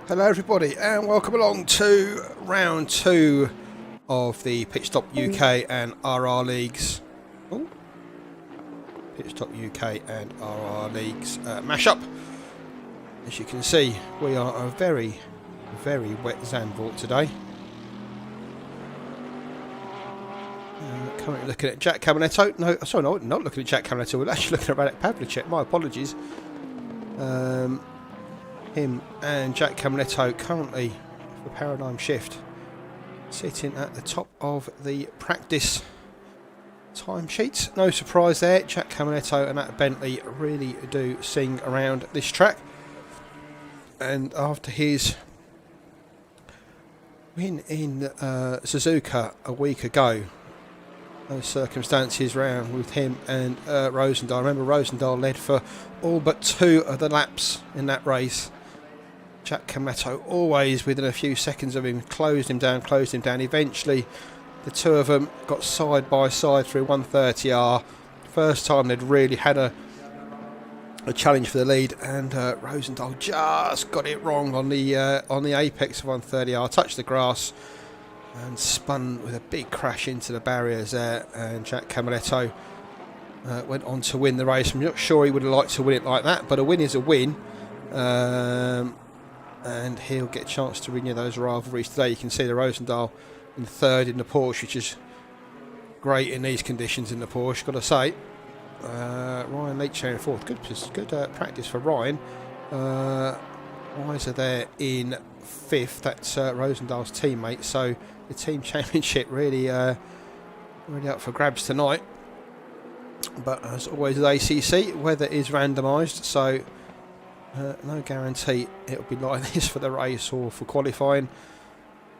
Hello everybody and welcome along to round 2 of the PitStop UK and RRLeagues PitStop UK and RRLeagues mashup. As you can see, we are a very wet Zandvoort today. Currently looking at Jack Caminetto. No, sorry, no, not looking at Jack Caminetto. We're actually looking at Radek Pavlicek. My apologies. Him and Jack Caminetto currently for Paradigm Shift sitting at the top of the practice timesheets. No surprise there, Jack Caminetto and that Bentley really do sing around this track. And after his win in Suzuka a week ago, those circumstances round with him and Roosendaal. Remember, Roosendaal led for all but 2 of the laps in that race. Jack Caminetto always within a few seconds of him, closed him down. Eventually the two of them got side by side through 130R. First time they'd really had a challenge for the lead, and Roosendaal just got it wrong on the apex of 130R, touched the grass and spun with a big crash into the barriers there, and Jack Caminetto went on to win the race. I'm not sure he would have liked to win it like that, but a win is a win. And he'll get a chance to renew those rivalries today. You can see the Roosendaal in 3rd in the Porsche, which is great in these conditions in the Porsche, got to say. Ryan Leach in 4th. Good practice for Ryan. Weiser there in 5th. That's Roosendaal's teammate. So the team championship really up for grabs tonight. But as always with ACC, weather is randomised, so no guarantee it'll be like this for the race or for qualifying.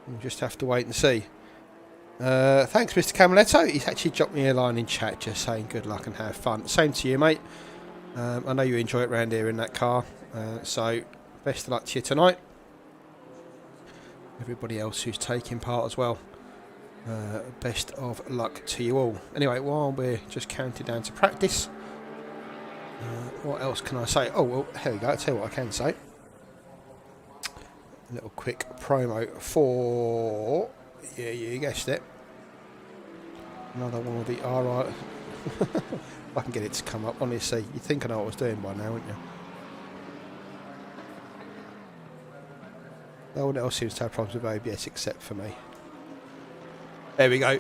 We'll just have to wait and see. Thanks, Mr. Caminetto. He's actually dropped me a line in chat just saying good luck and have fun. Same to you, mate. I know you enjoy it round here in that car. So best of luck to you tonight. Everybody else who's taking part as well. Best of luck to you all. Anyway, while we're just counting down to practice, what else can I say? Oh, well, here we go. I'll tell you what I can say. A little quick promo for... Yeah, you guessed it. Another one of the RR... I can get it to come up. Honestly, you think I know what I was doing by now, wouldn't you? No one else seems to have problems with OBS except for me. There we go.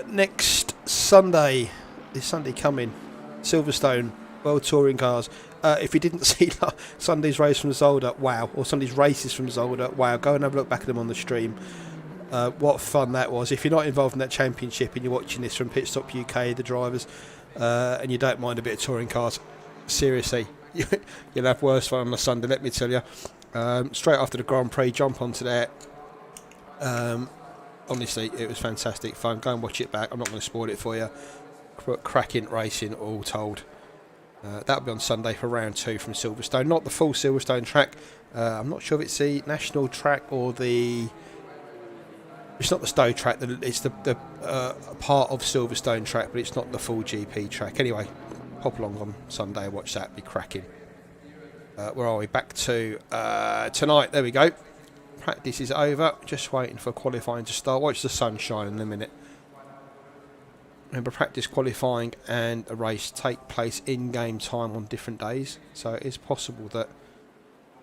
Next Sunday. This Sunday coming. Silverstone World Touring Cars. If you didn't see Sunday's race from Zolder, wow, or Sunday's races from Zolder, wow, go and have a look back at them on the stream. What fun that was. If you're not involved in that championship and you're watching this from PitStop UK, the drivers, and you don't mind a bit of touring cars, seriously, you'll have worse fun on a Sunday, let me tell you. Straight after the Grand Prix, jump onto there. Honestly, it was fantastic fun. Go and watch it back. I'm not going to spoil it for you. Cracking racing all told. That'll be on Sunday for round 2 from Silverstone. Not the full Silverstone track. I'm not sure if it's the national track or the... It's not the Stowe track. It's the part of Silverstone track, but it's not the full GP track. Anyway, pop along on Sunday, watch that. Be cracking. Where are we? Back to tonight. There we go. Practice is over. Just waiting for qualifying to start. Watch the sun shine in a minute. Remember, practice, qualifying and a race take place in game time on different days, so it is possible that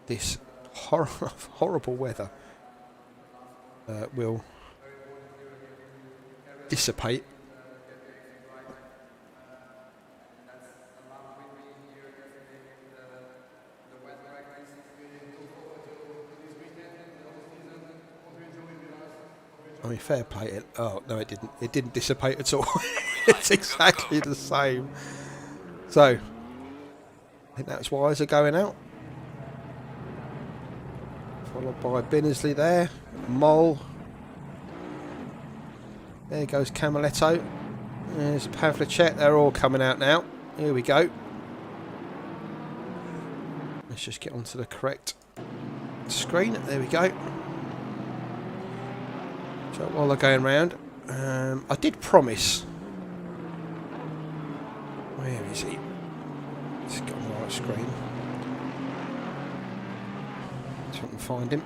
this horrible weather will dissipate. I mean, fair play. Oh no, it didn't. It didn't dissipate at all. It's exactly the same. So, I think that's Weiser going out, followed by Binnersley there, Mole. There goes Caminetto. There's Pavlicek. They're all coming out now. Here we go. Let's just get onto the correct screen. There we go. So while they're going round, I did promise. Where is he? Let's get on the right screen. See if I can find him.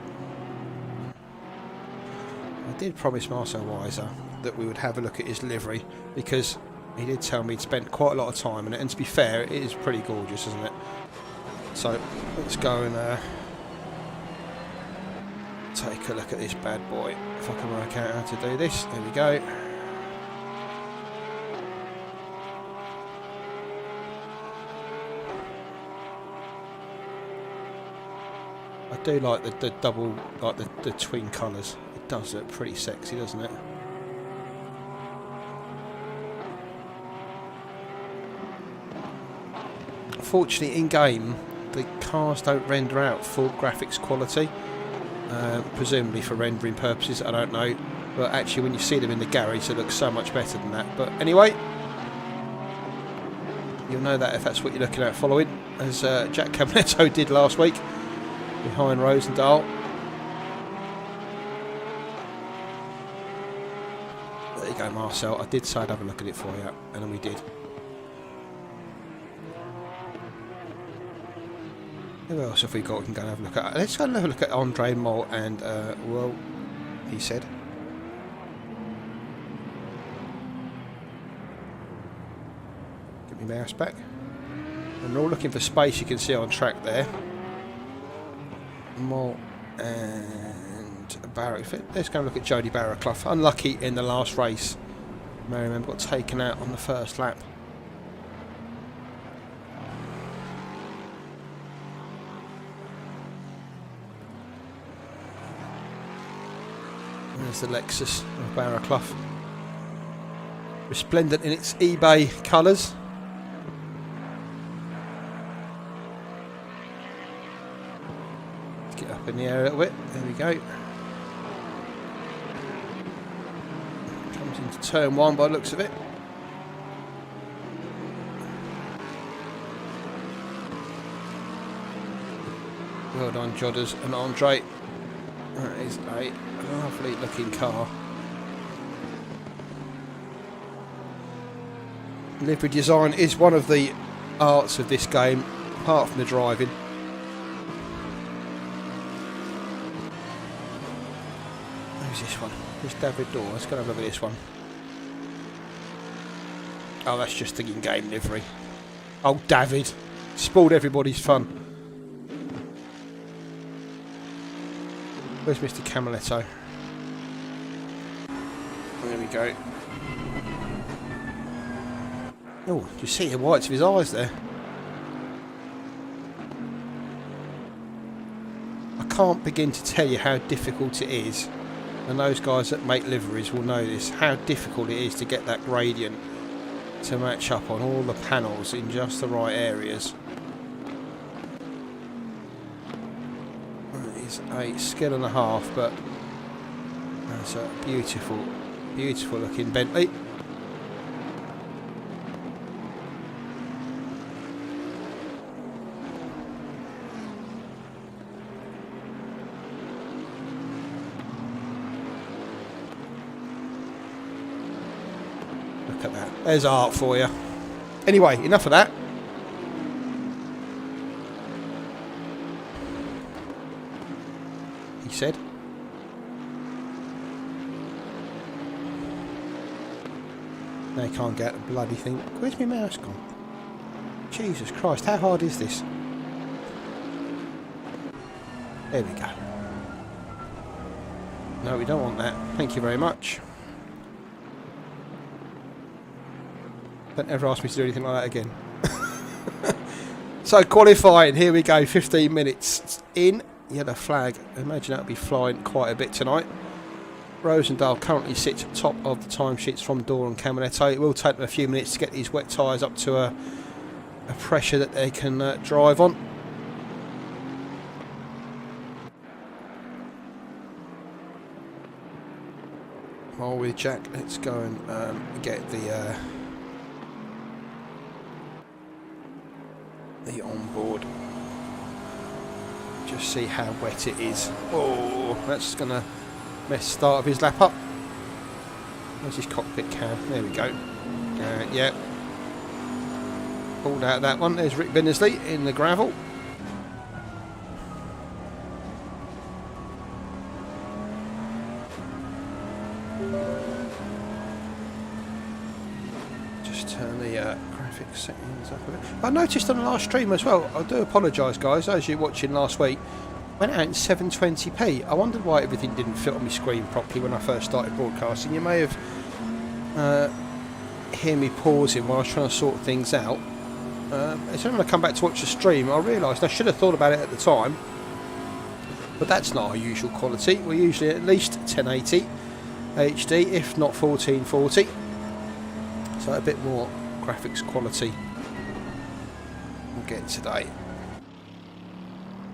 I did promise Marcel Weiser that we would have a look at his livery, because he did tell me he'd spent quite a lot of time in it, and to be fair, it is pretty gorgeous, isn't it? So let's go and take a look at this bad boy, if I can work out how to do this. There we go. I do like the double, like the twin colours. It does look pretty sexy, doesn't it? Unfortunately, in game, the cars don't render out full graphics quality. Presumably for rendering purposes, I don't know. But actually, when you see them in the garage, they look so much better than that. But anyway, you'll know that if that's what you're looking at following, as Jack Caminetto did last week behind Rosendahl. There you go, Marcel. I did say I'd have a look at it for you, and then we did. Who else have we got we can go and have a look at? Let's go and have a look at Andre Mol and, well, he said. Get my mouse back. And we're all looking for space, you can see on track there. Mol and Barrett. Let's go and look at Jody Barraclough. Unlucky in the last race. You may remember, got taken out on the first lap. There's the Lexus of Barraclough. Resplendent in its eBay colours. Let's get up in the air a little bit. There we go. Comes into turn one by the looks of it. Well done, Jodders and Andre. That is a lovely looking car. Livery design is one of the arts of this game, apart from the driving. Who's this one? Who's David Dorr? Let's go and have a look at this one. Oh, that's just the in-game livery. Oh, David. Spoiled everybody's fun. Where's Mr. Camiletto? There we go. Oh, do you see the whites of his eyes there? I can't begin to tell you how difficult it is, and those guys that make liveries will know this, how difficult it is to get that gradient to match up on all the panels in just the right areas. It's a skill and a half, but that's a beautiful, beautiful looking Bentley. Look at that. There's art for you. Anyway, enough of that. He said. They can't get the bloody thing. Where's my mouse gone? Jesus Christ, how hard is this? There we go. No, we don't want that. Thank you very much. Don't ever ask me to do anything like that again. So, qualifying, here we go, 15 minutes in. Yellow flag. I imagine that'll be flying quite a bit tonight. Rosendahl currently sits top of the timesheets from Dorr and Caminetto. It will take them a few minutes to get these wet tyres up to a pressure that they can drive on. While with Jack, let's go and get the onboard. Just see how wet it is. Oh, that's going to mess the start of his lap up. Where's his cockpit cam? There we go. Yeah. Pulled out that one. There's Rick Binnersley in the gravel. Just turn the graphics settings up a bit. I noticed on the last stream as well, I do apologise guys, those of you watching last week, went out in 720p. I wondered why everything didn't fit on my screen properly when I first started broadcasting. You may have hear me pausing while I was trying to sort things out. As soon as I come back to watch the stream, I realised I should have thought about it at the time, but that's not our usual quality. We're usually at least 1080 HD, if not 1440, so a bit more graphics quality we'll get today.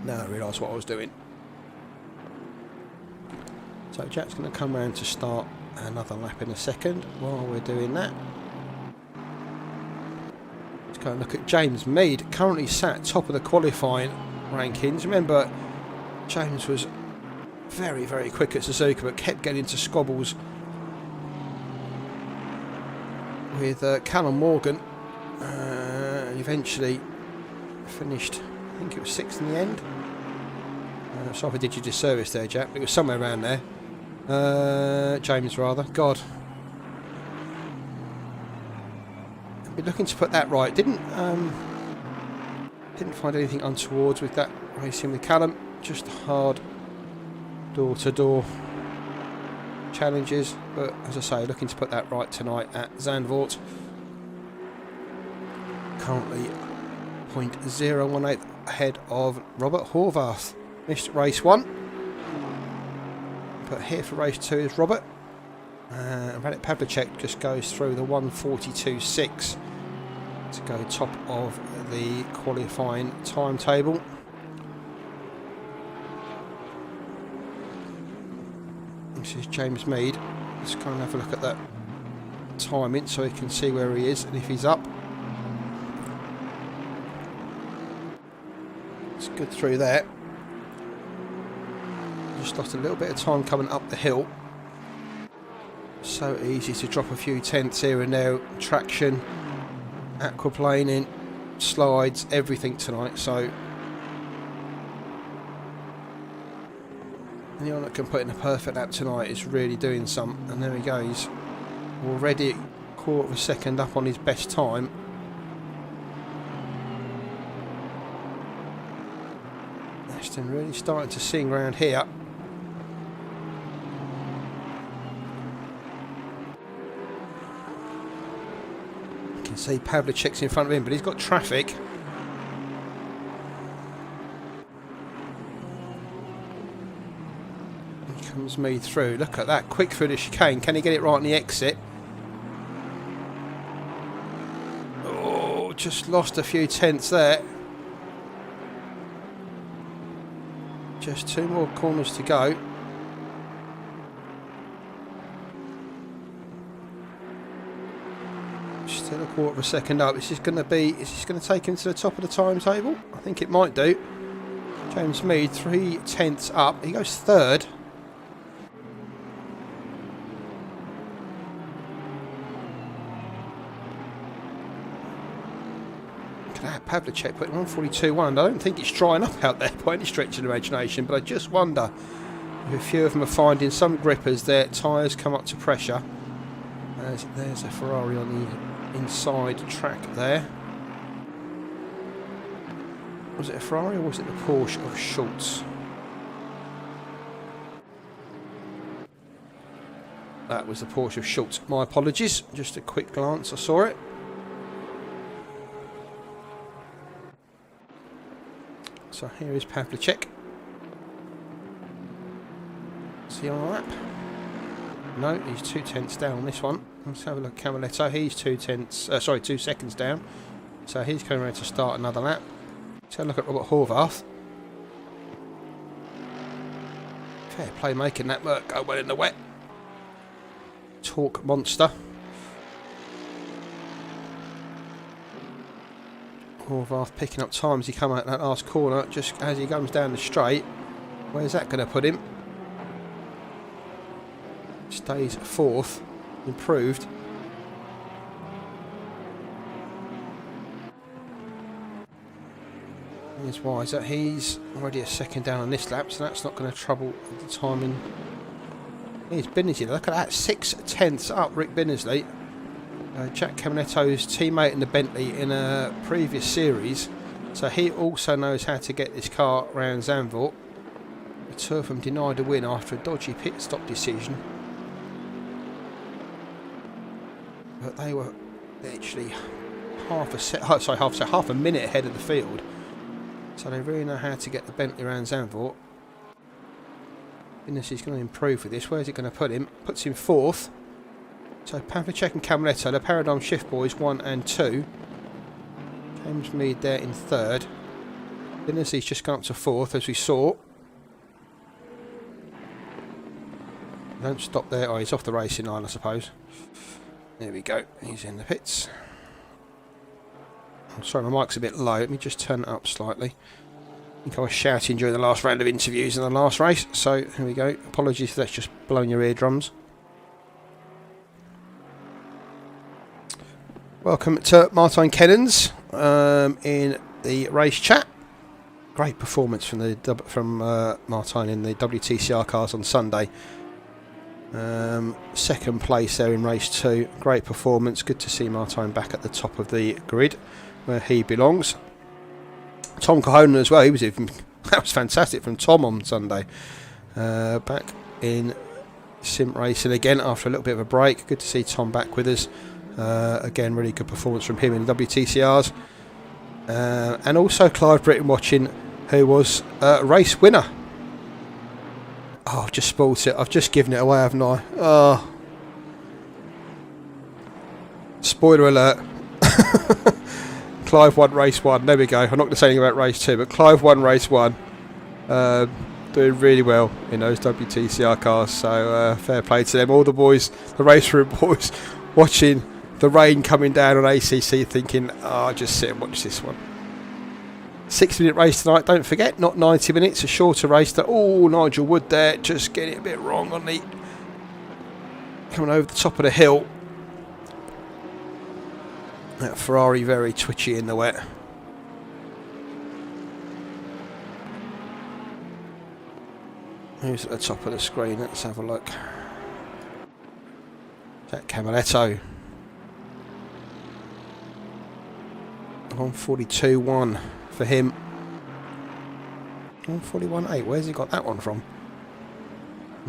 Now I realise what I was doing. So Jack's going to come round to start another lap in a second. While we're doing that, let's go and look at James Mead, currently sat top of the qualifying rankings. Remember, James was very, very quick at Suzuka, but kept getting into squabbles with Callum Morgan, and eventually finished, I think it was 6th in the end. Sorry if I did you disservice there, Jack. It was somewhere around there. James, rather. God. I've been looking to put that right. Didn't find anything untowards with that racing with Callum. Just hard door-to-door challenges. But as I say, looking to put that right tonight at Zandvoort. Currently 0.018 ahead of Robert Horvath. Missed race 1. But here for race 2 is Robert. Radek Pavlicek just goes through the 1:42.6 to go top of the qualifying timetable. This is James Mead. Let's go and have a look at that timing so he can see where he is and if he's up. It's good through there. Just lost a little bit of time coming up the hill. So easy to drop a few tenths here and there. Traction, aquaplaning, slides, everything tonight. So anyone that can put in a perfect lap tonight is really doing some. And there he goes, already a quarter of a second up on his best time. Aston really starting to sing around here. See Pavlicek's in front of him, but he's got traffic. Here comes Mead through. Look at that, quick through the chicane. Can he get it right on the exit? Oh, just lost a few tenths there. Just 2 more corners to go. Still a quarter of a second up. Is this going to take him to the top of the timetable? I think it might do. James Mead 3 tenths up. He goes 3rd. Look at that, Pavlicek putting 1:42.1. I don't think it's drying up out there by any stretch of the imagination, but I just wonder if a few of them are finding some grippers, their tyres come up to pressure. There's a Ferrari on the inside track there. Was it a Ferrari or was it the Porsche of Schultz? That was the Porsche of Schultz. My apologies. Just a quick glance, I saw it. So here is Pavlicek. Is he on a lap? No, he's 2 tenths down on this one. Let's have a look at Camaletto. He's 2 seconds down. So he's coming around to start another lap. Let's have a look at Robert Horvath. Fair play making that work go well in the wet. Torque monster. Horvath picking up time as he come out that last corner. Just as he comes down the straight. Where's that going to put him? Stays 4th. Improved. Here's Weiser. He's already a second down on this lap, so that's not going to trouble the timing Here's Binnersley. Look at that, 6/10 up Rick Binnersley. Jack Caminetto's teammate in the Bentley in a previous series. So he also knows how to get this car around Zandvoort. The two of them denied a win after a dodgy pit stop decision. But they were literally half a minute ahead of the field. So they really know how to get the Bentley around Zandvoort. Goodness, he's going to improve with this. Where's it going to put him? Puts him 4th. So Pavlicek and Camaletto, the Paradigm Shift boys, 1 and 2. James Mead there in 3rd. Goodness, he's just gone up to 4th, as we saw. Don't stop there. Oh, he's off the racing line, I suppose. There we go. He's in the pits. I'm sorry, my mic's a bit low. Let me just turn it up slightly. I think I was shouting during the last round of interviews in the last race. So, here we go. Apologies if that's just blowing your eardrums. Welcome to Martijn Kennens in the race chat. Great performance from Martijn in the WTCR cars on Sunday. 2nd place there in race 2. Great performance. Good to see Martijn back at the top of the grid where he belongs. Tom Cahonen as well. That was fantastic from Tom on Sunday. Back in sim racing again after a little bit of a break. Good to see Tom back with us. Again, really good performance from him in the WTCRs. And also Clive Britton watching, who was race winner. Oh, I've just spoilt it. I've just given it away, haven't I? Oh. Spoiler alert. Clive won race 1. There we go. I'm not going to say anything about race 2, but Clive won race 1. Doing really well in those WTCR cars. So fair play to them. All the boys, the race room boys, watching the rain coming down on ACC, thinking, oh, I'll just sit and watch this one. 6-minute race tonight, don't forget, not 90 minutes, a shorter race. Oh, Nigel Wood there, just getting it a bit wrong on the... coming over the top of the hill. That Ferrari very twitchy in the wet. Who's at the top of the screen? Let's have a look. That Camaletto. 142.1 for him. 141.8. Where's he got that one from?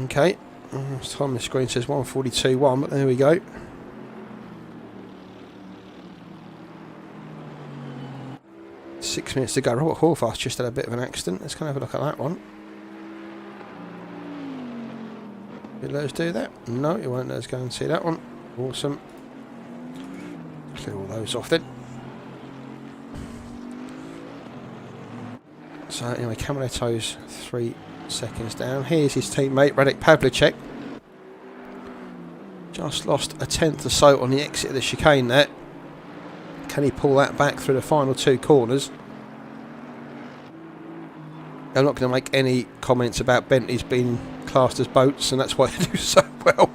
Okay. Time on the screen says 142.1, but there we go. Six minutes to go. Robert Horvath just had a bit of an accident. Let's go and have a look at that one. Did let us do that? No, you won't let us go and see that one. Awesome. Clear all those off then. So anyway, Camaletto's 3 seconds down. Here's his teammate Radek Pavlicek. Just lost a tenth or so on the exit of the chicane there. Can he pull that back through the final 2 corners? I'm not going to make any comments about Bentleys being classed as boats, and that's why they do so well.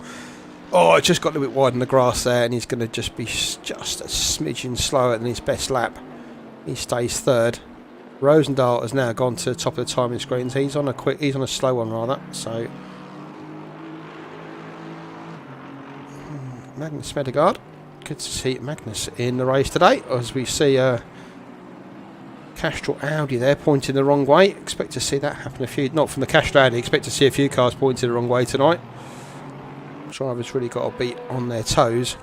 Oh, it just got a little bit wide in the grass there, and he's going to just be just a smidgen slower than his best lap. He stays 3rd. Rosendahl has now gone to the top of the timing screens. He's on a slow one rather. So Magnus Smedegaard. Good to see Magnus in the race today, as we see Castrol Audi there pointing the wrong way. Expect to see that happen not from the Castrol Audi, expect to see a few cars pointing the wrong way tonight. Drivers really got to be on their toes.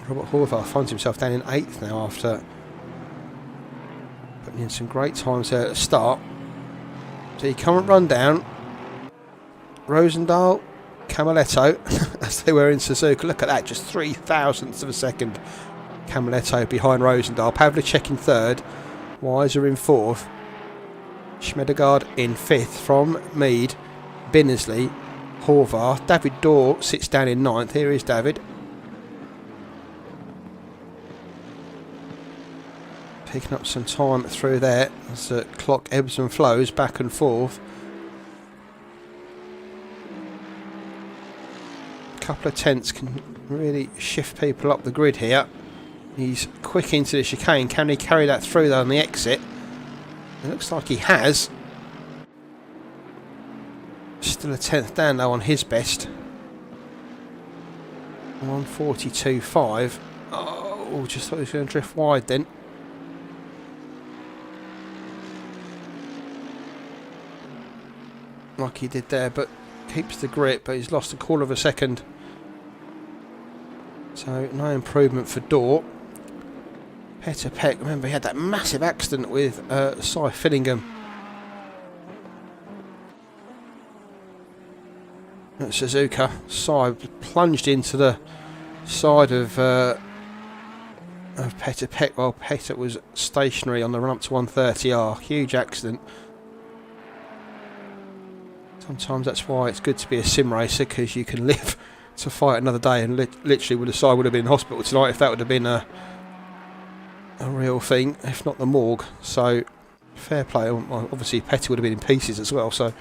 Robert Horvath finds himself down in 8th now after putting in some great times there at the start. So he can't run down. Rosendahl, Camaletto, as they were in Suzuka. Look at that, just 3 thousandths of a second. Camaletto behind Rosendahl. Pavlicek in 3rd. Weiser in 4th. Schmedegaard in 5th from Mead. Binnersley, Horvath. David Dorr sits down in 9th. Here is David. Picking up some time through there as the clock ebbs and flows back and forth. A couple of tenths can really shift people up the grid here. He's quick into the chicane. Can he carry that through though on the exit? It looks like he has. Still a tenth down though on his best. 142.5. Oh, just thought he was going to drift wide then. Like he did there, but keeps the grip, but he's lost a quarter of a second. So no improvement for Dort. PitStopUK, remember he had that massive accident with Cy Fillingham at Suzuka. Cy plunged into the side of PitStopUK while PitStop was stationary on the run up to 130R. Huge accident. Sometimes that's why it's good to be a sim racer, because you can live to fight another day, and literally would have Cy would have been in hospital tonight if that would have been a real thing, if not the morgue. So fair play. Obviously Petty would have been in pieces as well, so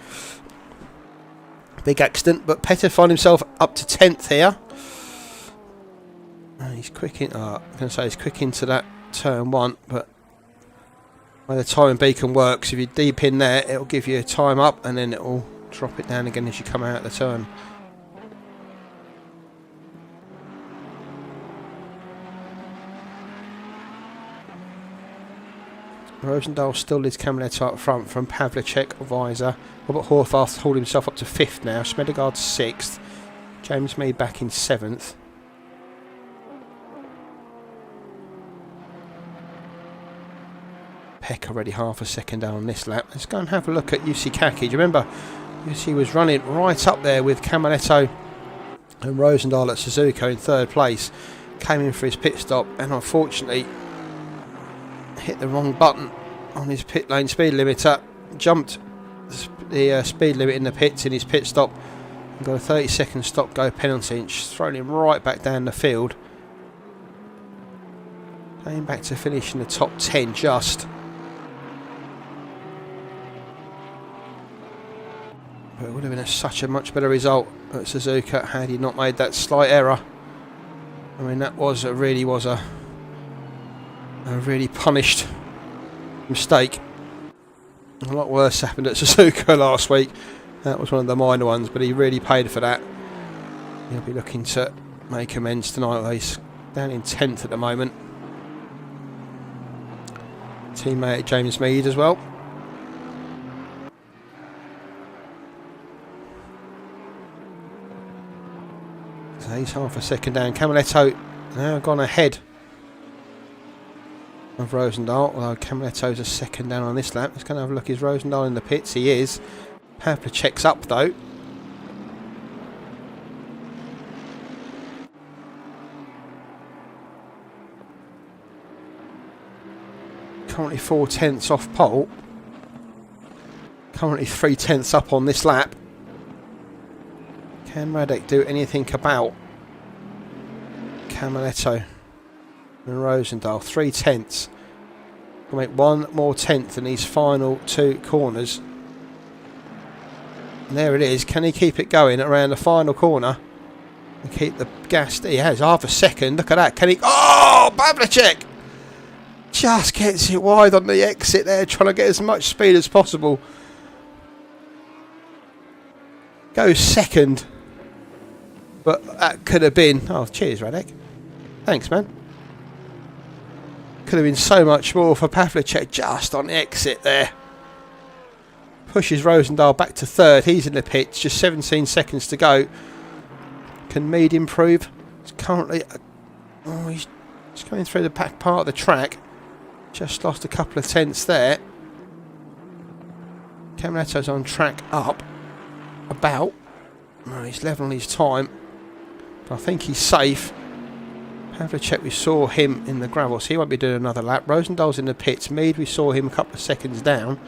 big accident. But Petty find himself up to 10th here, and he's quick in, I'm going to say he's quick into that turn 1, but where the timing beacon works, if you're deep in there it'll give you a time up and then it'll drop it down again as you come out of the turn. Rosendahl still leads Camaletto up front from Pavlicek, Weiser. Robert Horvath hauled himself up to 5th now. Smedegard 6th. James Mead back in 7th. Peck already half a second down on this lap. Let's go and have a look at Jussi Kaki. Do you remember? Jussi was running right up there with Camaletto and Rosendahl at Suzuka in 3rd place. Came in for his pit stop and unfortunately hit the wrong button on his pit lane speed limiter, jumped the speed limit in the pits in his pit stop and got a 30-second stop go penalty, and thrown him right back down the field. Going back to finish in the top 10 just. But it would have been such a much better result at Suzuka had he not made that slight error. I mean, that was a really punished mistake. A lot worse happened at Suzuka last week. That was one of the minor ones, but he really paid for that. He'll be looking to make amends tonight. He's down in 10th at the moment. Teammate James Mead as well. So he's half a second down. Camaletto now gone ahead of Rosendahl, although Camaletto's a second down on this lap. Let's go and have a look. Is Rosendahl in the pits? He is. Pavlicek's up though. Currently 4/10 off pole. Currently 3/10 up on this lap. Can Radek do anything about Camaletto and Rosendahl? 3/10. Will make one more tenth in these final 2 corners. And there it is. Can he keep it going around the final corner and keep the gas? He has half a second. Look at that. Can he? Oh, Pavlicek just gets it wide on the exit there, trying to get as much speed as possible. Goes second, but that could have been. Oh, cheers, Radek. Thanks, man. Could have been so much more for Pavlicek just on the exit there. Pushes Rosendahl back to 3rd. He's in the pits. Just 17 seconds to go. Can Mead improve? He's currently... he's going through the back part of the track. Just lost a couple of tenths there. Camaletto's on track up. About. Oh, he's level on his time. But I think he's safe. Pavlicek, we saw him in the gravel, so he won't be doing another lap. Rosendahl's in the pits. Mead, we saw him a couple of seconds down.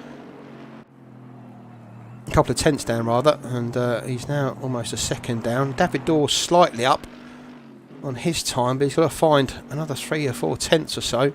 A couple of tenths down, rather. And he's now almost a second down. David Dawes slightly up on his time, but he's got to find another 3 or 4 tenths or so.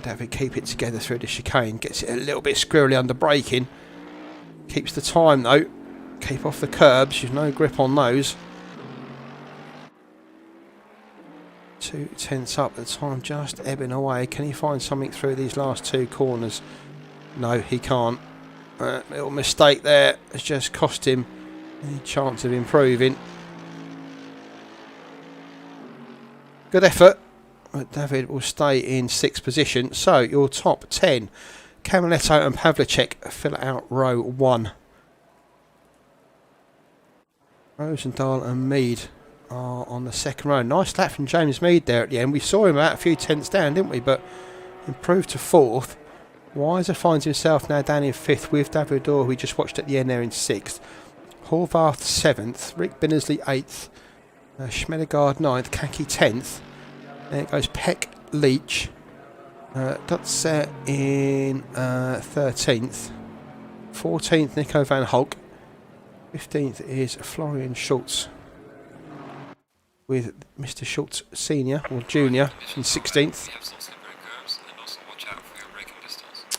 David keep it together through the chicane, gets it a little bit squirrely under braking. Keeps the time though. Keep off the curbs. There's no grip on those. 2 tenths up. The time just ebbing away. Can he find something through these last 2 corners? No, he can't. Little mistake there has just cost him any chance of improving. Good effort. But David will stay in 6th position. So your top 10. Camaletto and Pavlicek fill out row 1. Rosendahl and Mead are on the 2nd row. Nice lap from James Mead there at the end. We saw him about a few tenths down, didn't we? But improved to 4th. Weiser finds himself now down in 5th with David Dorr, who we just watched at the end there, in 6th. Horvath 7th. Rick Binnersley 8th. Schmedegaard 9th. Kaki 10th. There it goes Peck, Leach. Dutzer in 13th. 14th, Nico van Hulk. 15th is Florian Schultz, with Mr. Schultz Senior or Junior in 16th.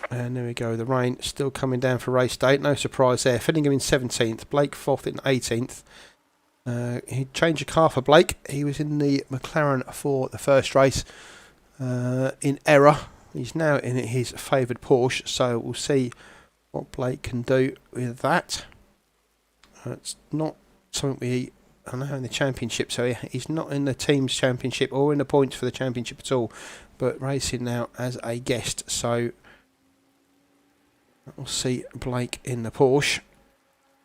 And there we go, the rain still coming down for race day, no surprise there. Fillingham in 17th, Blake 4th in 18th. He changed a car for Blake. He was in the McLaren for the first race in error. He's now in his favoured Porsche, so we'll see what Blake can do with that. It's not something I know in the championship, so he's not in the team's championship or in the points for the championship at all, but racing now as a guest, so we'll see Blake in the Porsche.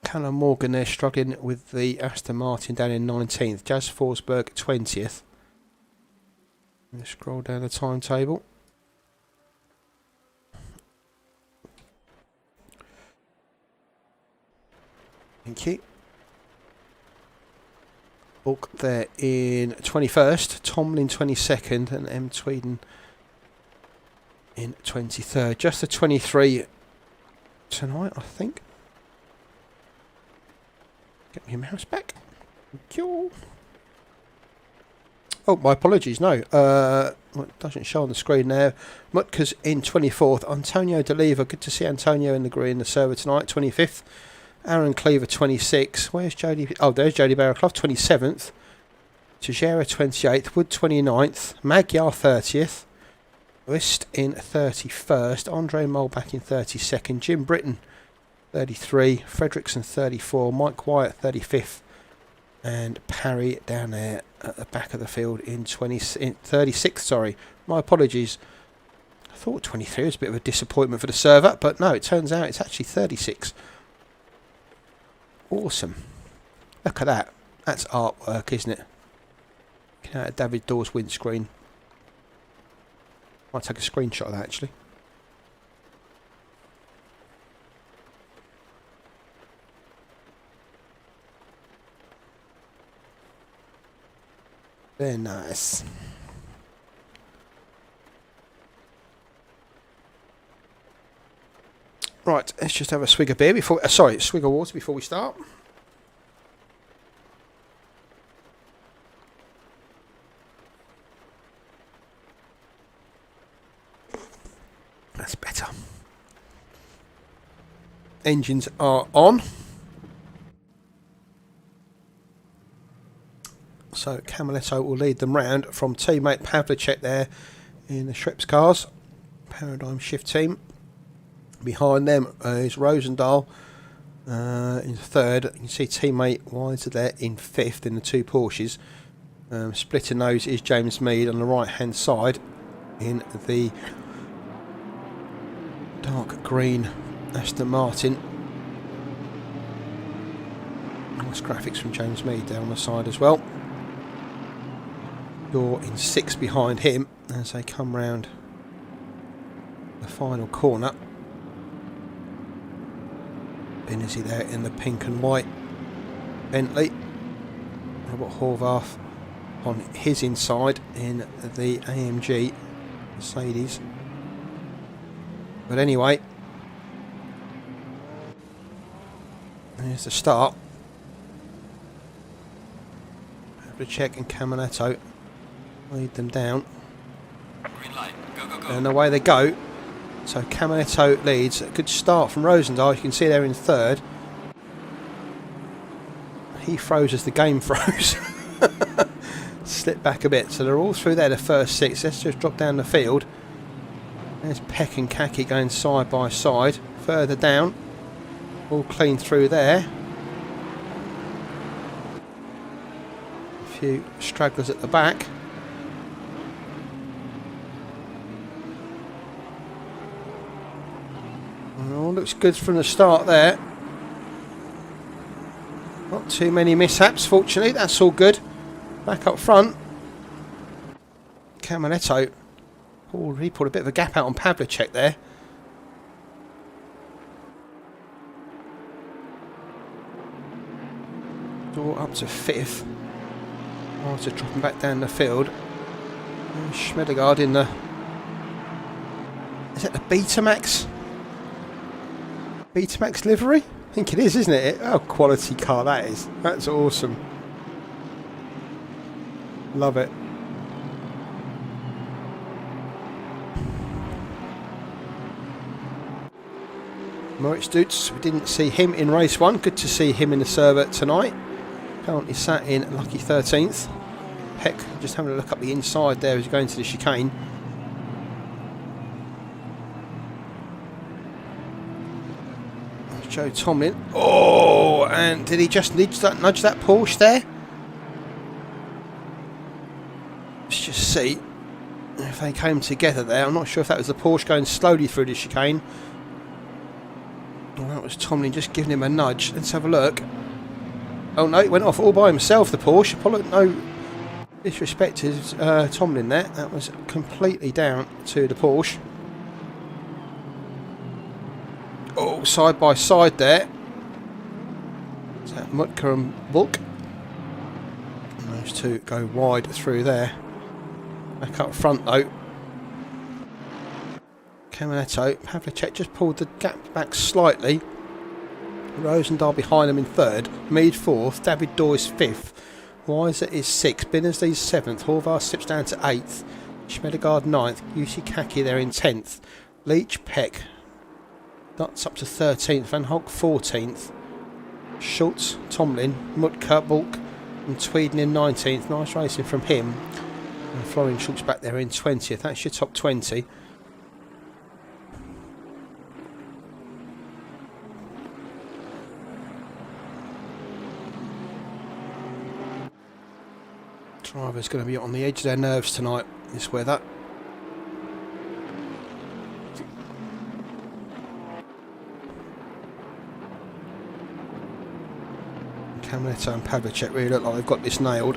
Callum Morgan there struggling with the Aston Martin down in 19th. Jazz Forsberg 20th. Let's scroll down the timetable. Thank you. Bulk there in 21st. Tomlin 22nd and M. Tweeden in 23rd. Just the 23 tonight, I think. Get your mouse back. Thank you. Oh, my apologies. No, it doesn't show on the screen there. Mutka's in 24th. Antonio D'Oliva. Good to see Antonio in the green, the server tonight. 25th. Aaron Cleaver 26. Where's Jody? Oh, there's Jody Barraclough 27th. Tejera 28th. Wood 29th. Magyar 30th. West in 31st. Andre Molbach in 32nd. Jim Britton 33. Fredrickson 34. Mike Wyatt 35th. And Parry down there at the back of the field in 36th. Sorry, my apologies. I thought 23 was a bit of a disappointment for the server, but no, it turns out it's actually 36. Awesome. Look at that. That's artwork, isn't it? Looking out at David Dorr's windscreen. Might take a screenshot of that actually. Very nice. Right, let's just have a swig of beer before. Sorry, swig of water before we start. That's better. Engines are on. So Camaletto will lead them round from teammate Pavlicek there in the Schreps cars. Paradigm Shift team. Behind them is Rosendahl in third. You can see teammate Weiser there in fifth in the two Porsches. Splitting those is James Mead on the right hand side in the dark green Aston Martin. Nice graphics from James Mead there on the side as well. You're in sixth behind him as they come round the final corner. Benizzi there in the pink and white Bentley. Robert Horvath on his inside in the AMG Mercedes. But anyway, here's the start. Pavlicek and Camaletto lead them down. Green light. Go, go, go. And away they go. So Caminetto leads. A good start from Roosendaal. You can see they're in third. He froze as the game froze. Slipped back a bit. So they're all through there, the first 6. Let's just drop down the field. There's Peck and Kaki going side by side. Further down. All clean through there. A few stragglers at the back. All looks good from the start there. Not too many mishaps, fortunately. That's all good. Back up front. Caminetto. Oh, he pulled a bit of a gap out on Pavlicek there. Door up to 5th. After dropping back down the field. And Schmedegaard in the... Is it the Betamax? Betamax livery? I think it is, isn't it? Oh, quality car that is. That's awesome. Love it. Moritz Dutz, we didn't see him in race 1. Good to see him in the server tonight. Currently sat in lucky 13th. Peck just having a look up the inside there as he's going to the chicane. Joe Tomlin. Oh, and did he just nudge that Porsche there? Let's just see if they came together there. I'm not sure if that was the Porsche going slowly through the chicane. Or that was Tomlin just giving him a nudge. Let's have a look. Oh no, it went off all by himself, the Porsche. No disrespect to Tomlin there. That was completely down to the Porsche. Oh, side by side there. Is that Mutka and Bulk? And those two go wide through there. Back up front though. Caminetto. Pavlicek just pulled the gap back slightly. Roosendaal behind him in 3rd. Mead 4th. David Doyce 5th. Weiser is 6th. Binnersley's 7th. Horvath slips down to 8th. Schmedegaard 9th. Yusikaki there in 10th. Leach, Peck. That's up to 13th. Van Hulk 14th. Schultz, Tomlin, Mutka, Bulk and Tweeden in 19th. Nice racing from him. And Florian Schultz back there in 20th. That's your top 20. Driver's going to be on the edge of their nerves tonight, this weather. Caminetto and Pavlicek really look like they've got this nailed.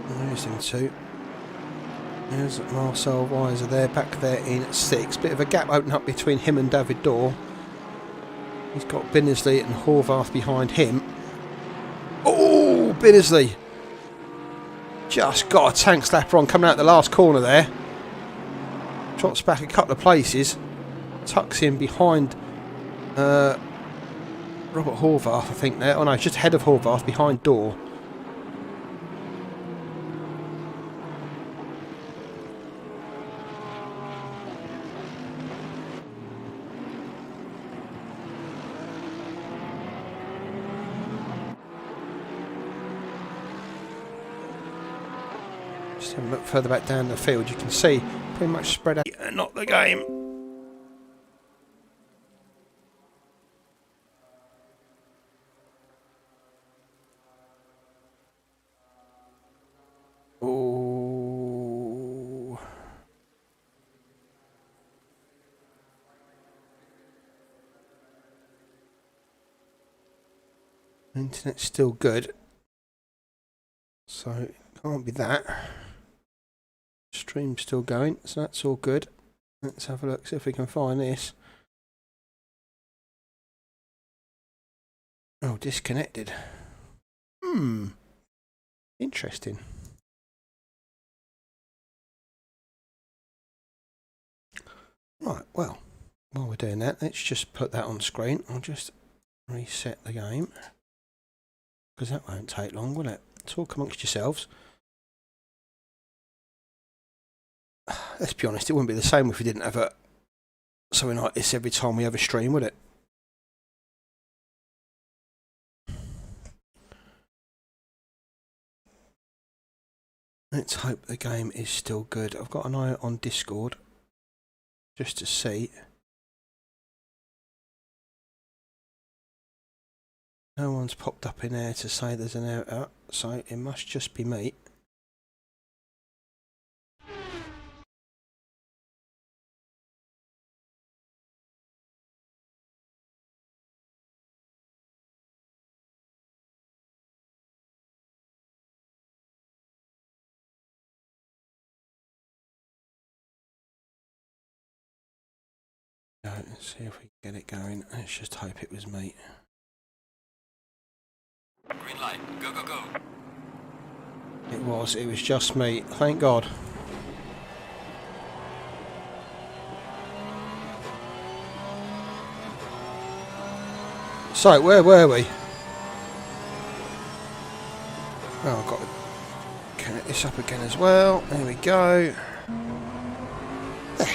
There's him too. There's Marcel Weiser there, back there in 6th. Bit of a gap open up between him and David Dorr. He's got Binnersley and Horvath behind him. Oh, Binnersley! Just got a tank slapper on coming out the last corner there. Drops back a couple of places. Tucks in behind Robert Horvath, I think there. Oh no, just ahead of Horvath, behind Dorr. Just have a look further back down the field. You can see pretty much spread out. Not the game. Oh. Internet's still good. So it can't be that. Stream's still going, so that's all good. Let's have a look, see if we can find this. Oh, disconnected. Interesting. Right, well, while we're doing that, let's just put that on screen. I'll just reset the game. because that won't take long, will it? Talk amongst yourselves. Let's be honest, it wouldn't be the same if we didn't have something like this every time we have a stream, would it? Let's hope the game is still good. I've got an eye on Discord just to see. No one's popped up in there to say there's an error, so it must just be me. Let's see if we can get it going. Let's just hope it was me. Green light, go, go, go. It was just me, thank God. So, where were we? Oh, I've got to connect this up again as well. There we go. There.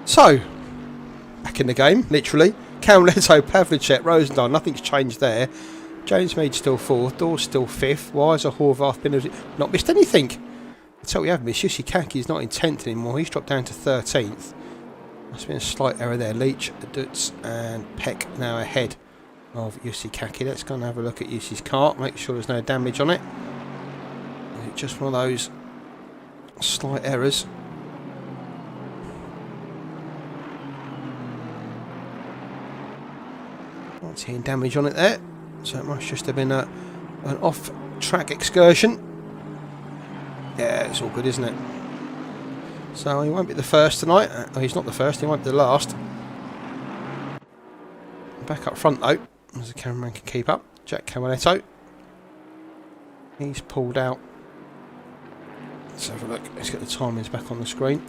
So, back in the game, literally. Camletto, Pavlicek, Rosendahl, nothing's changed there. James Mead still 4th, Dawes still 5th. Weiser, Horvath, been not missed anything. That's what we have missed. Yusikaki is not in 10th anymore. He's dropped down to 13th. Must have been a slight error there. Leach, Dutz and Peck now ahead of Yusikaki. Let's go and have a look at Yusi's car. Make sure there's no damage on it. Is it just one of those slight errors? Not seeing damage on it there. So it must just have been an off-track excursion. Yeah, it's all good, isn't it? So he won't be the first tonight. Oh, he's not the first, he won't be the last. Back up front though, as the cameraman can keep up. Jack Camletto. He's pulled out. Let's have a look. Let's get the timings back on the screen.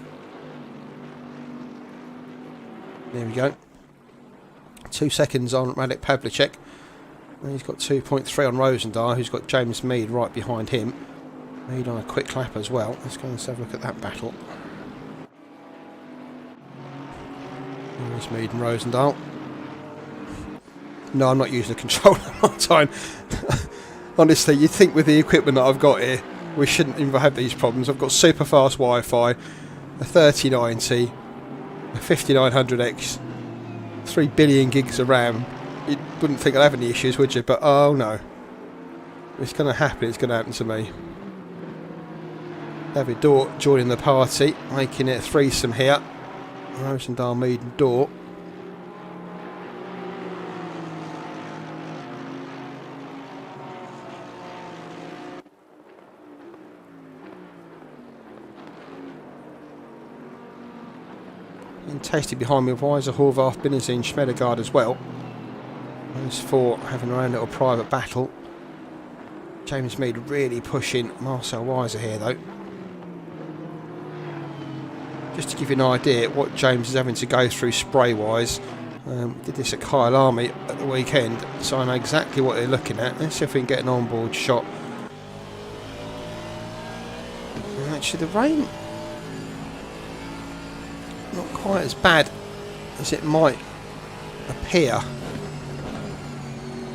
There we go. 2 seconds on Radek Pavlicek. And he's got 2.3 on Rosendahl, who's got James Mead right behind him. Mead on a quick lap as well. Let's go and have a look at that battle. There's Mead and Rosendahl. No, I'm not using the controller all the time. Honestly, you'd think with the equipment that I've got here, we shouldn't even have these problems. I've got super fast Wi-Fi, a 3090, a 5900X, 3 billion gigs of RAM. You wouldn't think I'd have any issues, would you? But oh no. It's going to happen. It's going to happen to me. David Dort joining the party, making it a threesome here. Rosendahl, Mead and Dort. And tasty behind me with Weiser, Horvath, Binazin, Schmedegaard as well. Those 4 having their own little private battle. James Mead really pushing Marcel Weiser here though. Just to give you an idea what James is having to go through spray wise. Did this at Kyle Army at the weekend, so I know exactly what they're looking at. Let's see if we can get an onboard shot. And actually the rain, not quite as bad as it might appear.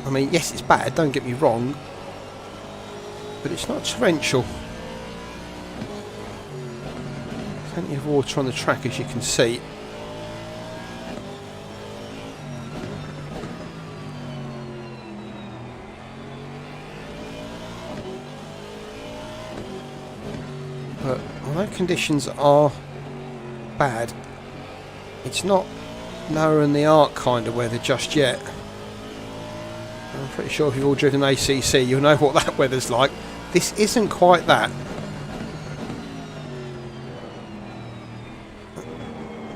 I mean, yes, it's bad, don't get me wrong, but it's not torrential. Plenty of water on the track, as you can see. But although conditions are bad, it's not Noah and the Ark kind of weather just yet. I'm pretty sure if you've all driven ACC, you'll know what that weather's like. This isn't quite that.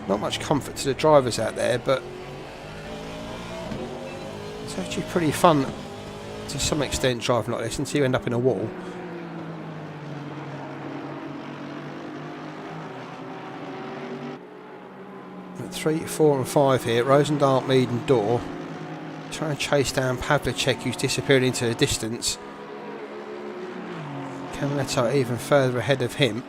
Not much comfort to the drivers out there, but it's actually pretty fun to some extent driving like this until you end up in a wall. 3, 4 and 5 here. Rosendahl, Mead and Dorr. Trying to chase down Pavlicek, who's disappeared into the distance. Camaletto even further ahead of him.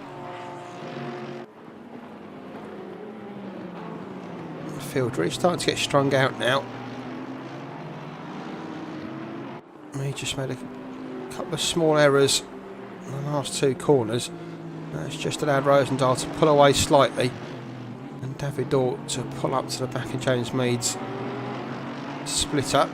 The field really starting to get strung out now. He just made a couple of small errors in the last 2 corners. That's just allowed Rosendahl to pull away slightly and David Dorr to pull up to the back of James Mead's split up.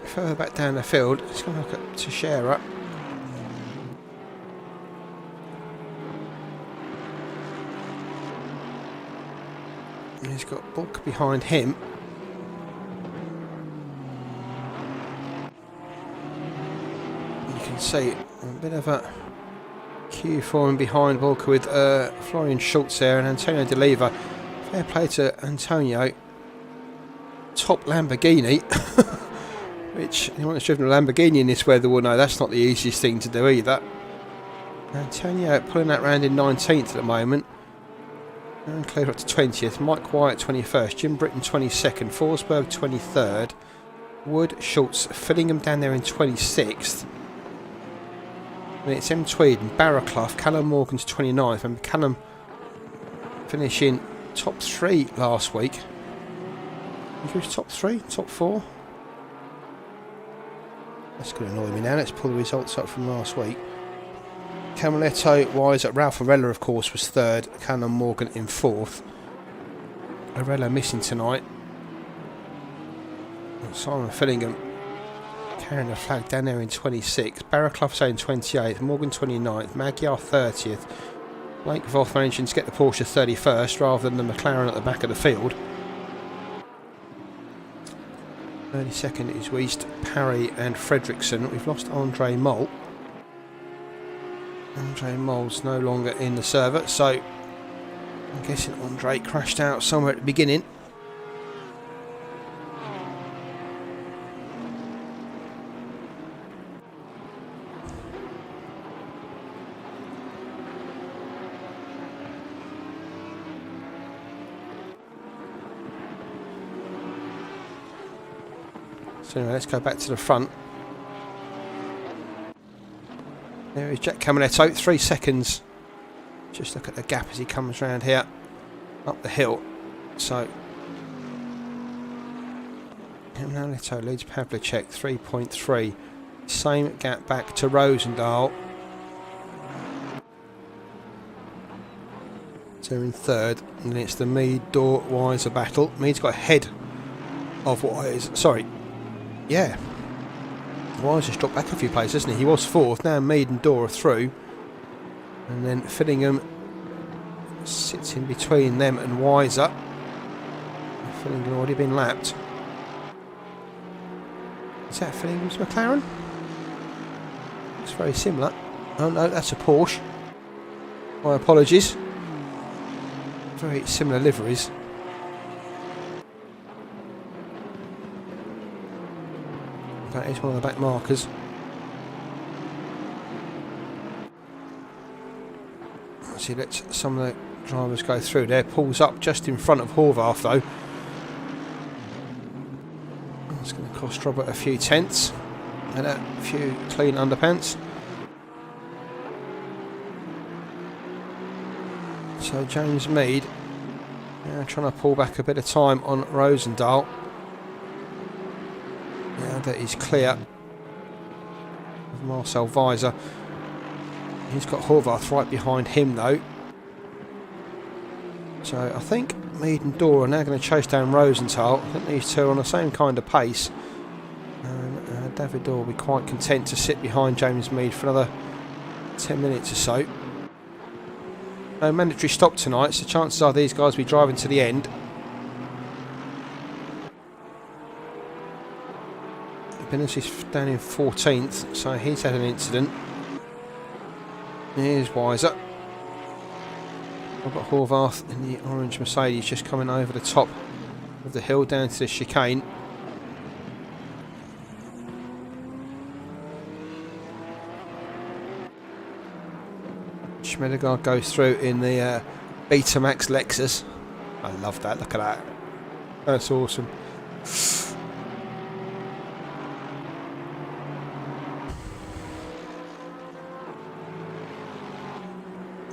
Further back down the field, it's going to look at Teixeira. He's got Bulk behind him. You can see a bit of a queue for him behind Bulk with Florian Schultz there and Antonio De Leva. Fair play to Antonio. Top Lamborghini. Which anyone that's driven a Lamborghini in this weather will know that's not the easiest thing to do either. Antonio pulling that round in 19th at the moment. And cleared up to 20th. Mike Wyatt 21st. Jim Britton 22nd. Forsberg 23rd. Wood, Schultz, Fillingham down there in 26th. And it's M. Tweed and Barraclough. Callum Morgan's 29th. And Callum finishing top 3 last week. I think he was top 3, top 4. That's going to annoy me now. Let's pull the results up from last week. Camaletto, Wise at Ralph Arella, of course, was 3rd. Callum Morgan in 4th. Arella missing tonight. And Simon Fillingham carrying the flag down there in 26th. Barraclough saying 28th. Morgan 29th. Magyar 30th. Blake Voth managing to get the Porsche 31st rather than the McLaren at the back of the field. 32nd is Weist, Parry and Fredriksson. We've lost Andre Mol. Andre Mol's no longer in the server, so I'm guessing Andre crashed out somewhere at the beginning. So anyway, let's go back to the front. There is Jack Camaletto, 3 seconds. Just look at the gap as he comes round here, up the hill. So, Camaletto leads Pavlicek, 3.3. Same gap back to Rosendahl. So in 3rd, and then it's the Mead-Dorr Weiser battle. Mead's got ahead of Wise. Sorry. Yeah. Wise just dropped back a few places, hasn't he? He was 4th. Now Mead and Dorr are through. And then Fillingham sits in between them and Weiser. Fillingham already been lapped. Is that Fillingham's McLaren? Looks very similar. Oh no, that's a Porsche. My apologies. Very similar liveries. That is one of the back markers. Let's see, let some of the drivers go through there. Pulls up just in front of Horvath though. It's going to cost Robert a few tenths and a few clean underpants. So James Mead now trying to pull back a bit of time on Rosendahl. Now that he's clear of Marcel Weiser. He's got Horvath right behind him though. So I think Mead and Dorr are now going to chase down Rosenthal. I think these two are on the same kind of pace. And David Dorr will be quite content to sit behind James Mead for another 10 minutes or so. No mandatory stop tonight, so chances are these guys will be driving to the end. Bennis is down in 14th, so he's had an incident. Here's Weiser. I've got Horvath in the orange Mercedes just coming over the top of the hill down to the chicane. Schmedegaard goes through in the Betamax Lexus. I love that. Look at that. That's awesome.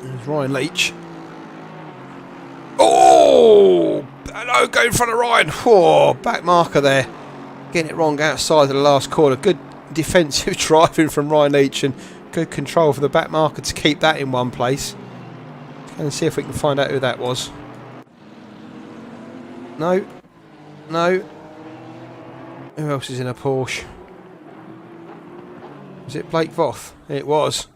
There's Ryan Leach. Oh! No, go in front of Ryan. Oh, back marker there. Getting it wrong outside of the last corner. Good defensive driving from Ryan Leach and good control for the back marker to keep that in one place. Let's see if we can find out who that was. No. No. Who else is in a Porsche? Was it Blake Voth? It was.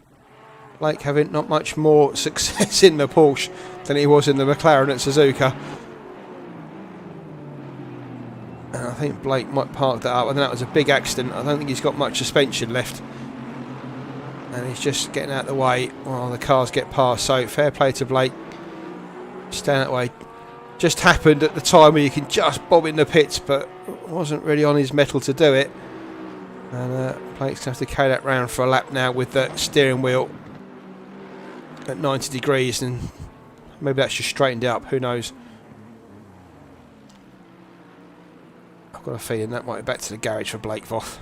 Blake having not much more success in the Porsche than he was in the McLaren at Suzuka. And I think Blake might park that up. I think that was a big accident. I don't think he's got much suspension left. And he's just getting out of the way while the cars get past. So fair play to Blake. Stand that way. Just happened at the time where you can just bob in the pits, but wasn't really on his mettle to do it. And Blake's going to have to carry that round for a lap now with the steering wheel at 90 degrees, and maybe that's just straightened up, who knows. I've got a feeling that might be back to the garage for Blake Voth.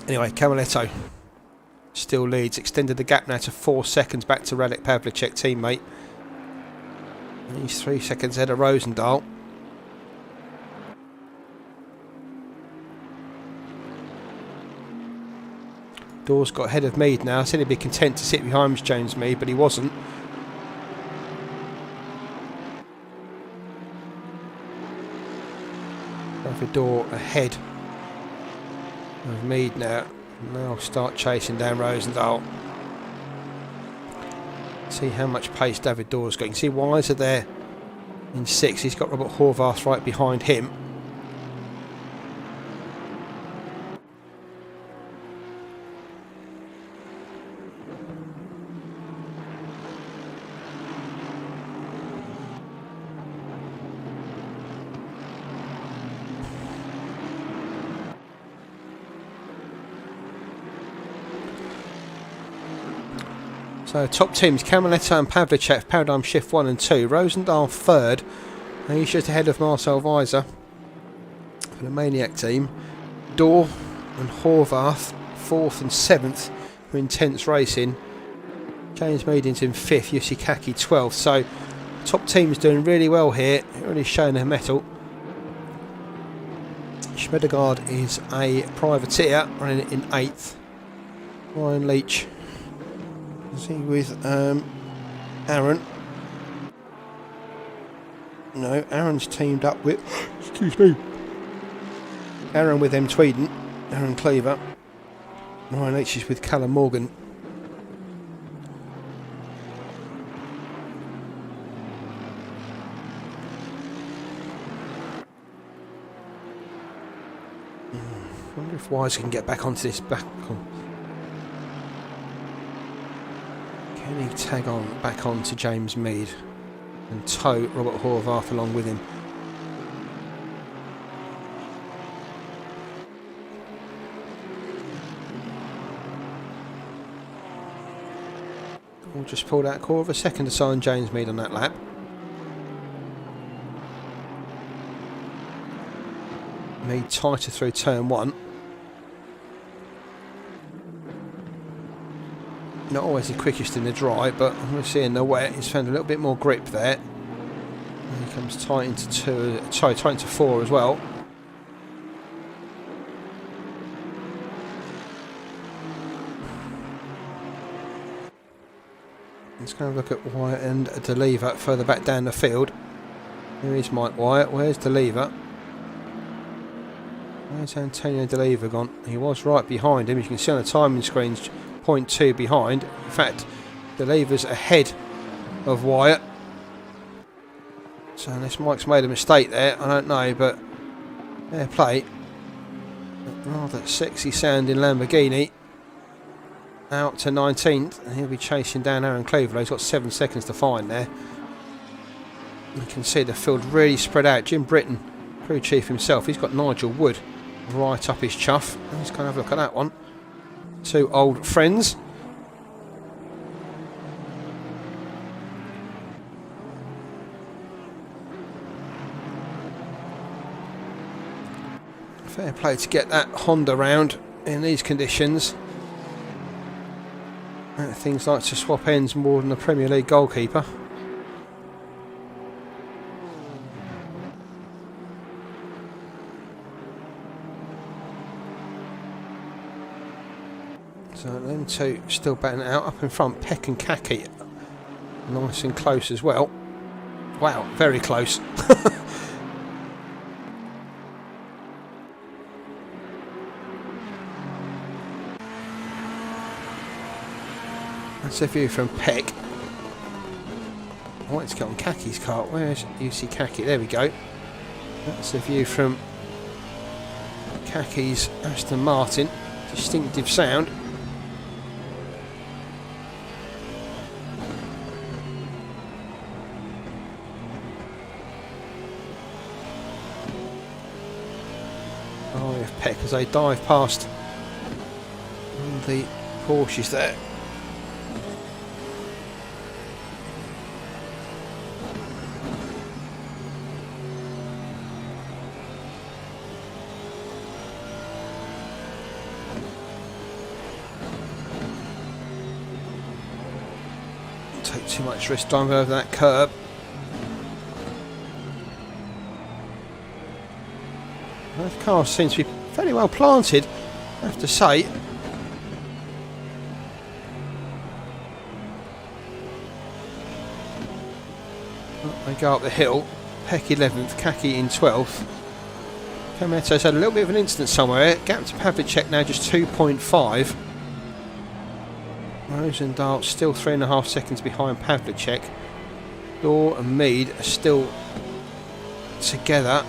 Anyway, Camaletto still leads, extended the gap now to 4 seconds back to Radek Pavlicek, teammate. And he's 3 seconds ahead of Roosendaal. Dawes got ahead of Mead now. I said he'd be content to sit behind James Mead, but he wasn't. David ahead of Mead now. Now start chasing down Roosendaal. See how much pace David Dawes got. You can see Weiser there in 6th. He's got Robert Horvath right behind him. So top teams, Camaletto and Pavlicek, Paradigm Shift 1 and 2. Roosendaal 3rd. And he's just ahead of Marcel Weiser for the Maniac team. Dorr and Horvath 4th and 7th for intense racing. James Meading's in 5th, Yusikaki 12th. So top teams doing really well here, really showing their mettle. Schmedegaard is a privateer, running in 8th. Ryan Leach is he with Aaron? No, Aaron's teamed up with excuse me, Aaron with M. Tweeden, Aaron Cleaver. Ryan Leach is with Callum Morgan. I wonder if Wise can get back onto this back. Can he tag on back on to James Mead and tow Robert Horvath along with him? We'll just pull out a quarter of a second to sign James Mead on that lap. Mead tighter through turn 1. Not always the quickest in the dry, but we're seeing the wet. He's found a little bit more grip there. And he comes tight into 2, sorry, tight into 4 as well. Let's go and look at Wyatt and DeLever further back down the field. Here is Mike Wyatt. Where's DeLever? Where's Antonio DeLever gone? He was right behind him. You can see on the timing screens 0.2 behind. In fact, DeLever's ahead of Wyatt. So unless Mike's made a mistake there, I don't know, but fair play. Rather sexy sounding Lamborghini. Out to 19th, and he'll be chasing down Aaron Cleaver. He's got 7 seconds to find there. You can see the field really spread out. Jim Britton, crew chief himself, he's got Nigel Wood right up his chuff. Let's go and have a look at that one. 2 old friends. Fair play to get that Honda round in these conditions. Things like to swap ends more than a Premier League goalkeeper. So them two still batting it out. Up in front, Peck and Kaki nice and close as well. Wow, very close. That's a view from Peck. I wanted to get on Kaki's car. Where's UC Kaki? There we go. That's a view from Kaki's Aston Martin. Distinctive sound. Oh, if Peck as they dive past the Porsches there. Take too much risk driving over that curb. Both cars seem to be fairly well planted, I have to say. They go up the hill. Peck 11th, Kaki in 12th. Kameto's had a little bit of an incident somewhere. Gap to Pavlicek now just 2.5. Rosendahl still 3.5 seconds behind Pavlicek. Law and Mead are still together.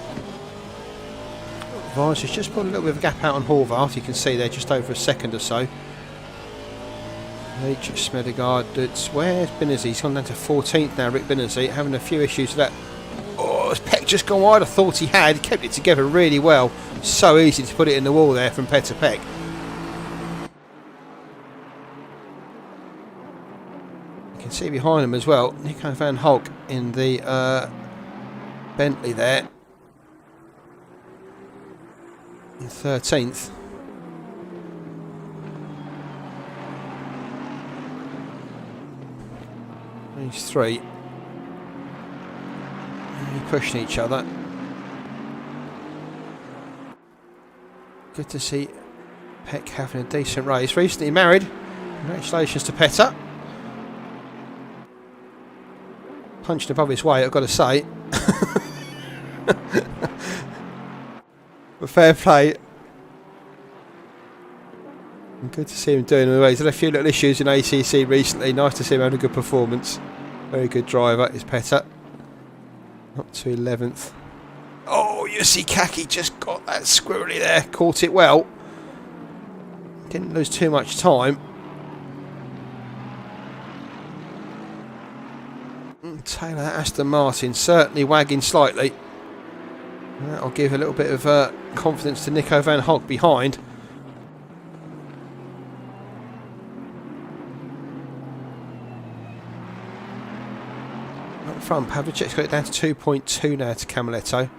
Vise has just put a little bit of a gap out on Horvath. You can see there just over a second or so. H. Smedegaard, where's Binnersey? He's gone down to 14th now, Rick Binnersey, having a few issues with that. Oh, has Peck just gone wide? I thought he had. He kept it together really well. So easy to put it in the wall there from Petr Peck. You can see behind him as well, Nico van Hulk in the Bentley there. In 13th. These three pushing each other. Good to see Peck having a decent race. Recently married. Congratulations to Petr. Punched above his weight, I've got to say. But fair play. And good to see him doing it. He's had a few little issues in ACC recently. Nice to see him having a good performance. Very good driver is Petr. Up to 11th. Oh, you see Kaki just got that squirrely there. Caught it well. Didn't lose too much time. Taylor Aston Martin certainly wagging slightly. And that'll give a little bit of confidence to Nico van Hulk behind. Up front, Pavlicek's got it down to 2.2 now to Camaletto.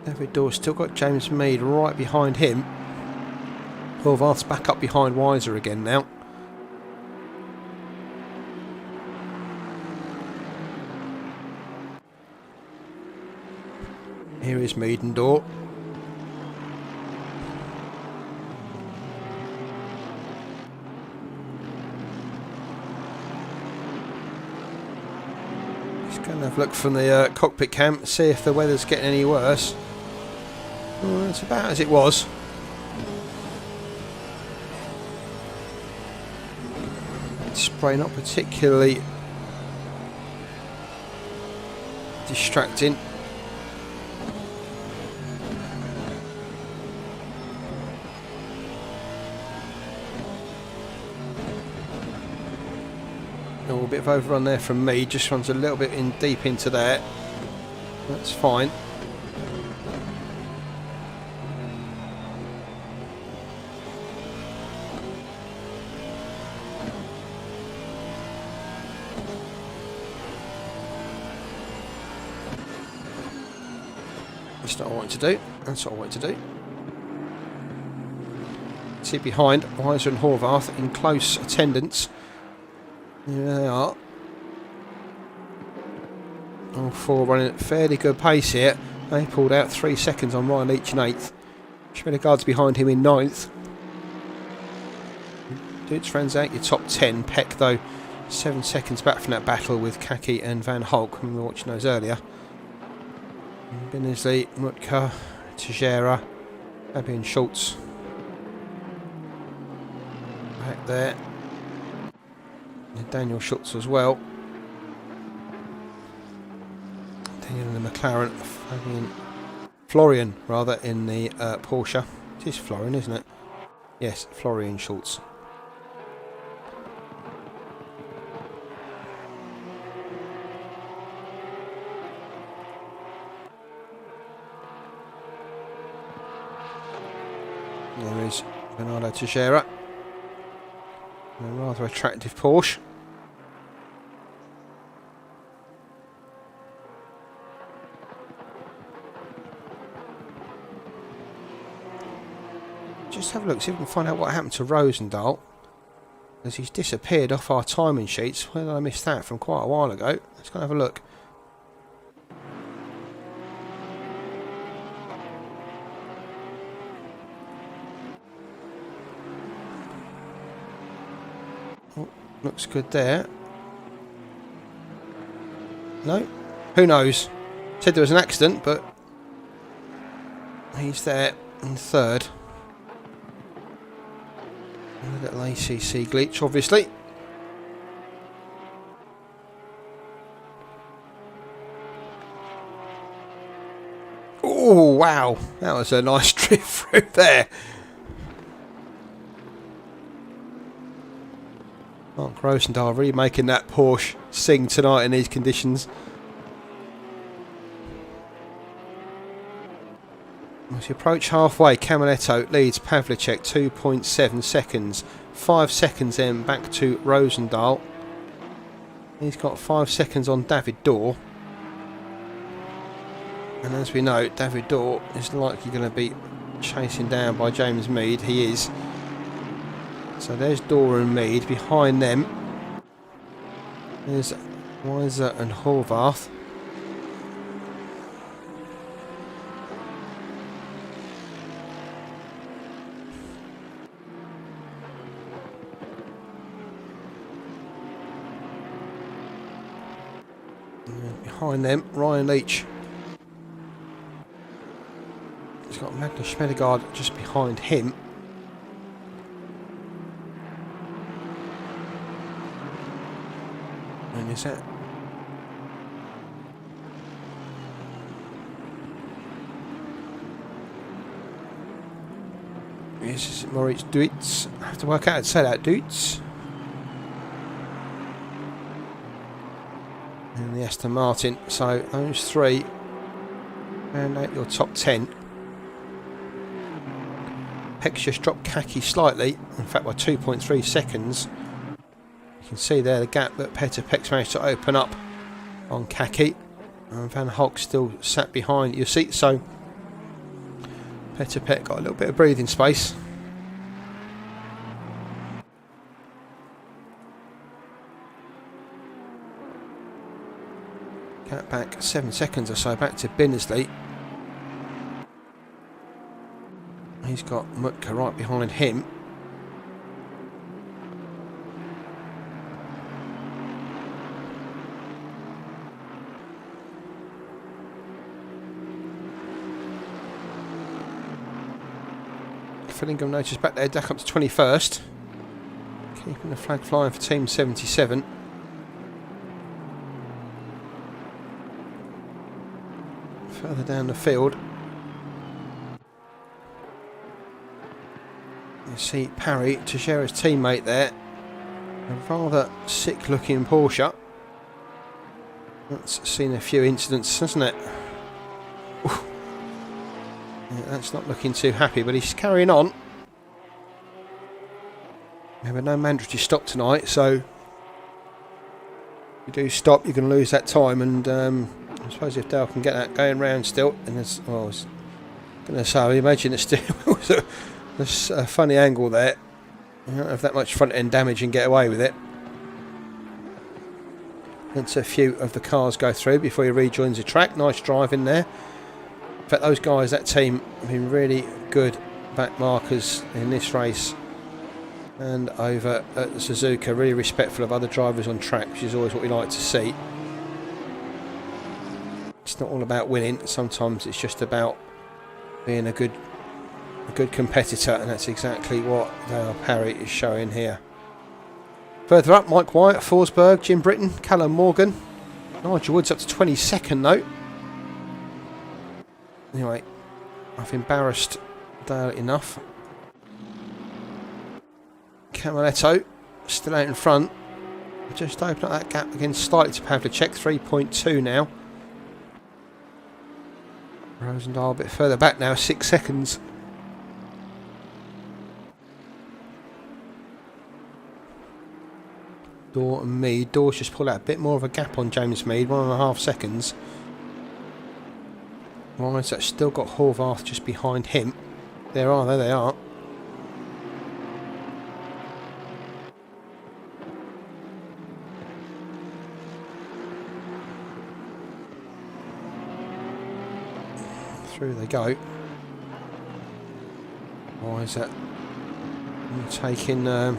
David Dawes still got James Mead right behind him. Horvath's back up behind Weiser again now. Here is Miedendorf. Just going to have a look from the cockpit cam, see if the weather's getting any worse. Well, it's about as it was. Spray not particularly distracting. A bit of overrun there from me, just runs a little bit in deep into there. That's fine. That's not what I want to do. That's what I want to do. See behind Weiser and Horvath in close attendance. Here they are. All four running at fairly good pace here. They pulled out 3 seconds on Ryan Leach in 8th. Schmedegaard's behind him in 9th. Duits runs out your top 10. Peck, though, 7 seconds back from that battle with Kaki and Van Hulk. We were watching those earlier. Binnesley, Mutka, Tejera, Fabian Schultz. Back there. And Daniel Schultz as well. Daniel in the McLaren. Florian, rather, in the Porsche. It is Florian, isn't it? Yes, Florian Schultz. There is Bernardo Teixeira. A rather attractive Porsche. Just have a look, see if we can find out what happened to Rosendahl. Because he's disappeared off our timing sheets. Where did I miss that from quite a while ago? Let's go and have a look. Oh, looks good there. No? Who knows? Said there was an accident, but he's there in 3rd. A little ACC glitch, obviously. Oh, wow. That was a nice drift through there. Mark Rosendahl really making that Porsche sing tonight in these conditions. As you approach halfway, Camaletto leads Pavlicek 2.7 seconds. 5 seconds then back to Rosendahl. He's got 5 seconds on David Dorr. And as we know, David Dorr is likely going to be chasing down by James Mead. He is. So there's Dorr and Mead. Behind them, there's Weiser and Horvath. Behind them, Ryan Leach. He's got Magnus Schmedegaard just behind him. And is that? Yes, is it Moritz Duits? I have to work out how to say that. Duits. And the Aston Martin. So those three and out your top 10. Peck's just dropped Kaki slightly, in fact by 2.3 seconds. You can see there the gap that Petter Peck's managed to open up on Kaki. And Van Hulk still sat behind your seat, so Petter Peck got a little bit of breathing space. Gap back 7 seconds or so back to Binnesley. He's got Mutka right behind him. Fillingham notice back there, back up to 21st. Keeping the flag flying for Team 77. Further down the field, you see Parry, Teixeira's teammate there. A rather sick looking Porsche. That's seen a few incidents, hasn't it? Yeah, that's not looking too happy, but he's carrying on. Remember, no mandatory stop tonight, so if you do stop, you're going to lose that time, and I suppose if Dale can get that going round still, and there's, well, I was going to say, I imagine it's still there's a funny angle there. You don't have that much front end damage and get away with it. Let's a few of the cars go through before he rejoins the track. Nice drive in there. In fact, those guys, that team, have been really good back markers in this race. And over at Suzuka, really respectful of other drivers on track, which is always what we like to see. It's not all about winning. Sometimes it's just about being a good competitor, and that's exactly what Dale Parry is showing here. Further up, Mike Wyatt, Forsberg, Jim Britton, Callum Morgan. Nigel Woods up to 22nd though. Anyway, I've embarrassed Dale enough. Camaletto still out in front. Just open up that gap again slightly to Pavlicek, 3.2 now. Rosendahl a bit further back now, 6 seconds. Dorr and Mead. Dorr's just pulled out a bit more of a gap on James Mead, 1.5 seconds. Right, so that's still got Horvath just behind him. There they are. Through they go. Why is that? Taking a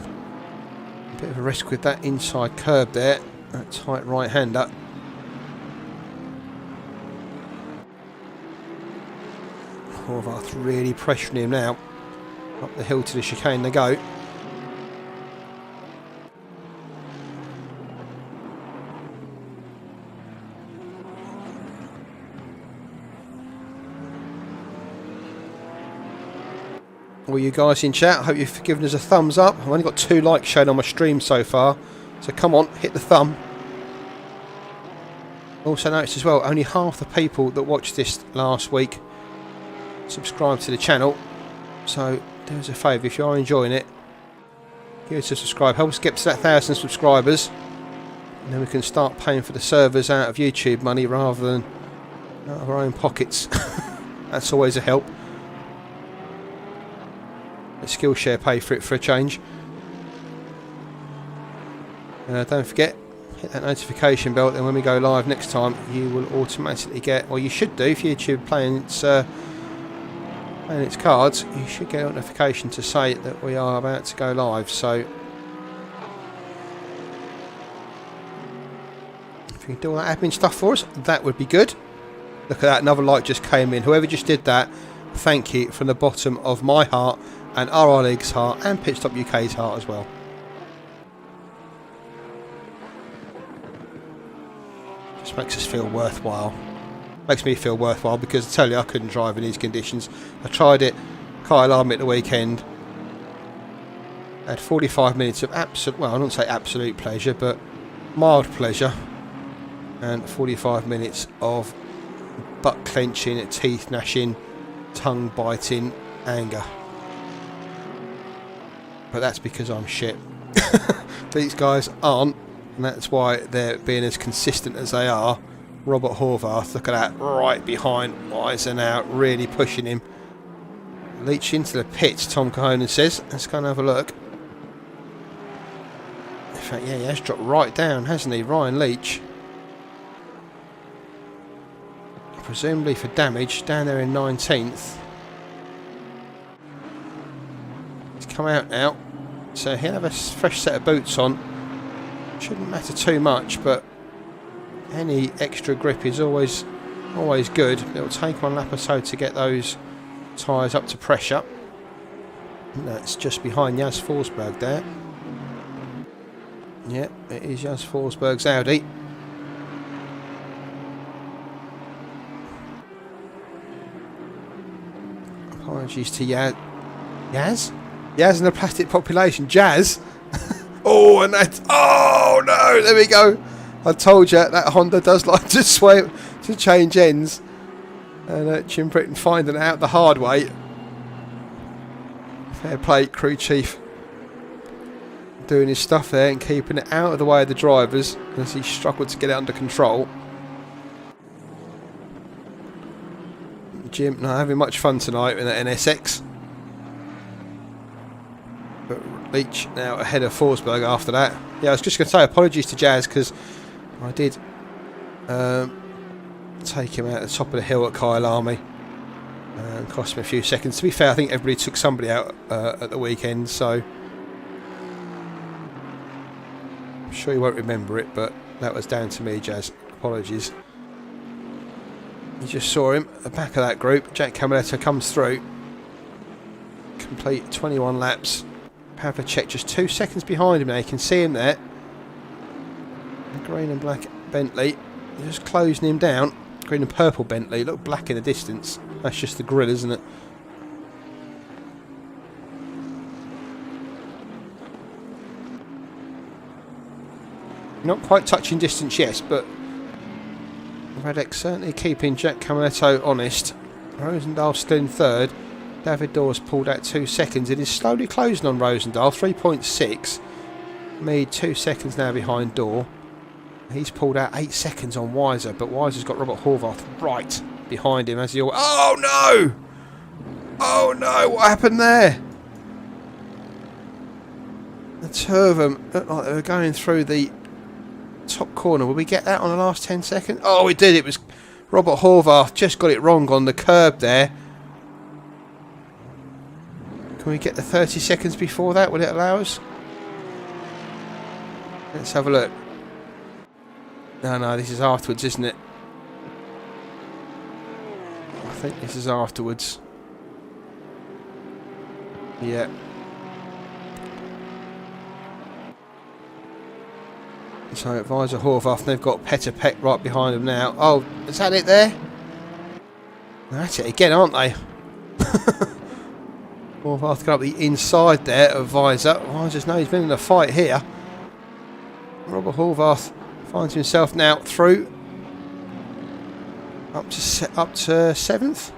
bit of a risk with that inside curb there. That tight right-hander. Horvath really pressuring him now. Up the hill to the chicane they go. All you guys in chat, I hope you've given us a thumbs up. I've only got 2 likes shown on my stream so far, so come on, hit the thumb. Also noticed as well, only half the people that watched this last week subscribed to the channel, so do us a favour, if you are enjoying it, give us a subscribe, help us get to that 1,000 subscribers, and then we can start paying for the servers out of YouTube money rather than out of our own pockets. That's always a help. Let Skillshare pay for it for a change. Don't forget, hit that notification bell, then when we go live next time you will automatically get, or you should do, if YouTube playing its cards, you should get a notification to say that we are about to go live. So if you can do all that admin stuff for us, that would be good. Look at that, another like just came in. Whoever just did that, thank you from the bottom of my heart, and RRLeagues heart, and PitStop UK's heart as well. Just makes us feel worthwhile. Makes me feel worthwhile, because I tell you, I couldn't drive in these conditions. I tried it, Kyle Arm at the weekend. I had 45 minutes of absolute, well, I don't say absolute pleasure, but mild pleasure. And 45 minutes of butt clenching, teeth gnashing, tongue biting anger. But that's because I'm shit. These guys aren't, and that's why they're being as consistent as they are. Robert Horvath, look at that, right behind Weiser now, really pushing him. Leach into the pits, Tom Cahonan says. Let's go and have a look. In fact, yeah, he has dropped right down, hasn't he, Ryan Leach? Presumably for damage, down there in 19th. He's come out now, so he'll have a fresh set of boots on. Shouldn't matter too much, but any extra grip is always good. It'll take 1 lap or so to get those tyres up to pressure. And that's just behind Jas Forsberg there. Yep, it is Jas Forsberg's Audi. Apologies to Yaz? Yaz and the plastic population. Jazz? Oh, and that's... Oh, no! There we go. I told you, that Honda does like to sway, to change ends. And Jim Britton finding it out the hard way. Fair play, crew chief. Doing his stuff there and keeping it out of the way of the drivers as he struggled to get it under control. Jim not having much fun tonight in the NSX. But Leach now ahead of Forsberg after that. Yeah, I was just going to say apologies to Jazz because I did take him out at the top of the hill at Kyle Army. And cost him a few seconds. To be fair, I think everybody took somebody out at the weekend, so I'm sure you won't remember it, but that was down to me, Jazz. Apologies. You just saw him at the back of that group. Jack Camiletto comes through. Complete 21 laps. Pavlicek just 2 seconds behind him now. You can see him there. The green and black Bentley. You're just closing him down. Green and purple Bentley. Look black in the distance. That's just the grill, isn't it? Not quite touching distance, yes, but Radek certainly keeping Jack Camiletto honest. Rosendahl still in third. David Dawes pulled out 2 seconds. It is slowly closing on Rosendahl, 3.6. Mead 2 seconds now behind Daw. He's pulled out 8 seconds on Weiser, but Weiser's got Robert Horvath right behind him as he always... Oh no! Oh no, what happened there? The two of them looked like they were going through the top corner. Will we get that on the last 10 seconds? Oh, we did. It was Robert Horvath just got it wrong on the curb there. Can we get the 30 seconds before that? Will it allow us? Let's have a look. No, this is afterwards, isn't it? I think this is afterwards. Yeah. So Advisor Horvath, they've got Petr Peck right behind them now. Oh, is that it there? That's it again, aren't they? Horvath got up the inside there of Weiser. Weiser's know he's been in a fight here. Robert Horvath finds himself now through up to 7th.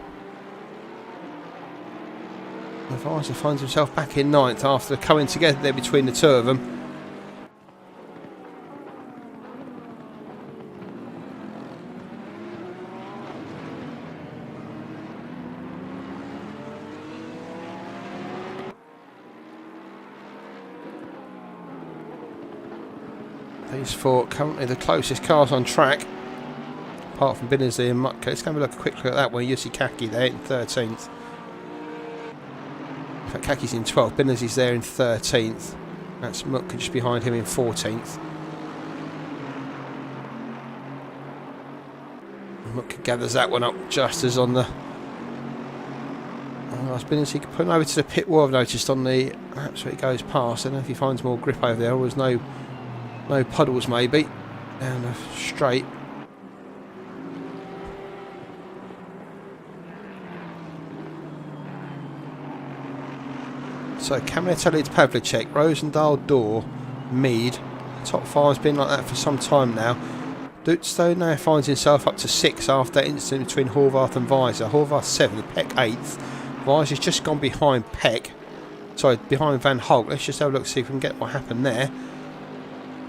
Weiser finds himself back in 9th after coming together there between the two of them. These four currently the closest cars on track, apart from Binnersley and Mutka. Let's have a quick look at that one. Jussi Kaki there in 13th. In fact, Kaki's in 12th. Binnersley's there in 13th. That's Mutka just behind him in 14th. Mutka gathers that one up just as on the last Binnersley put him over to the pit wall. I've noticed on the laps where he goes past. I don't know if he finds more grip over there. There was no puddles maybe down the straight. So Camiletto leads Pavlicek, Rosendahl, Daw, Mead. Top five's been like that for some time now. Dutzstone now finds himself up to 6 after that incident between Horvath and Weiser. Horvath 7th, Peck 8th. Weiser's just gone behind Peck. Sorry, behind Van Hulk. Let's just have a look, see if we can get what happened there.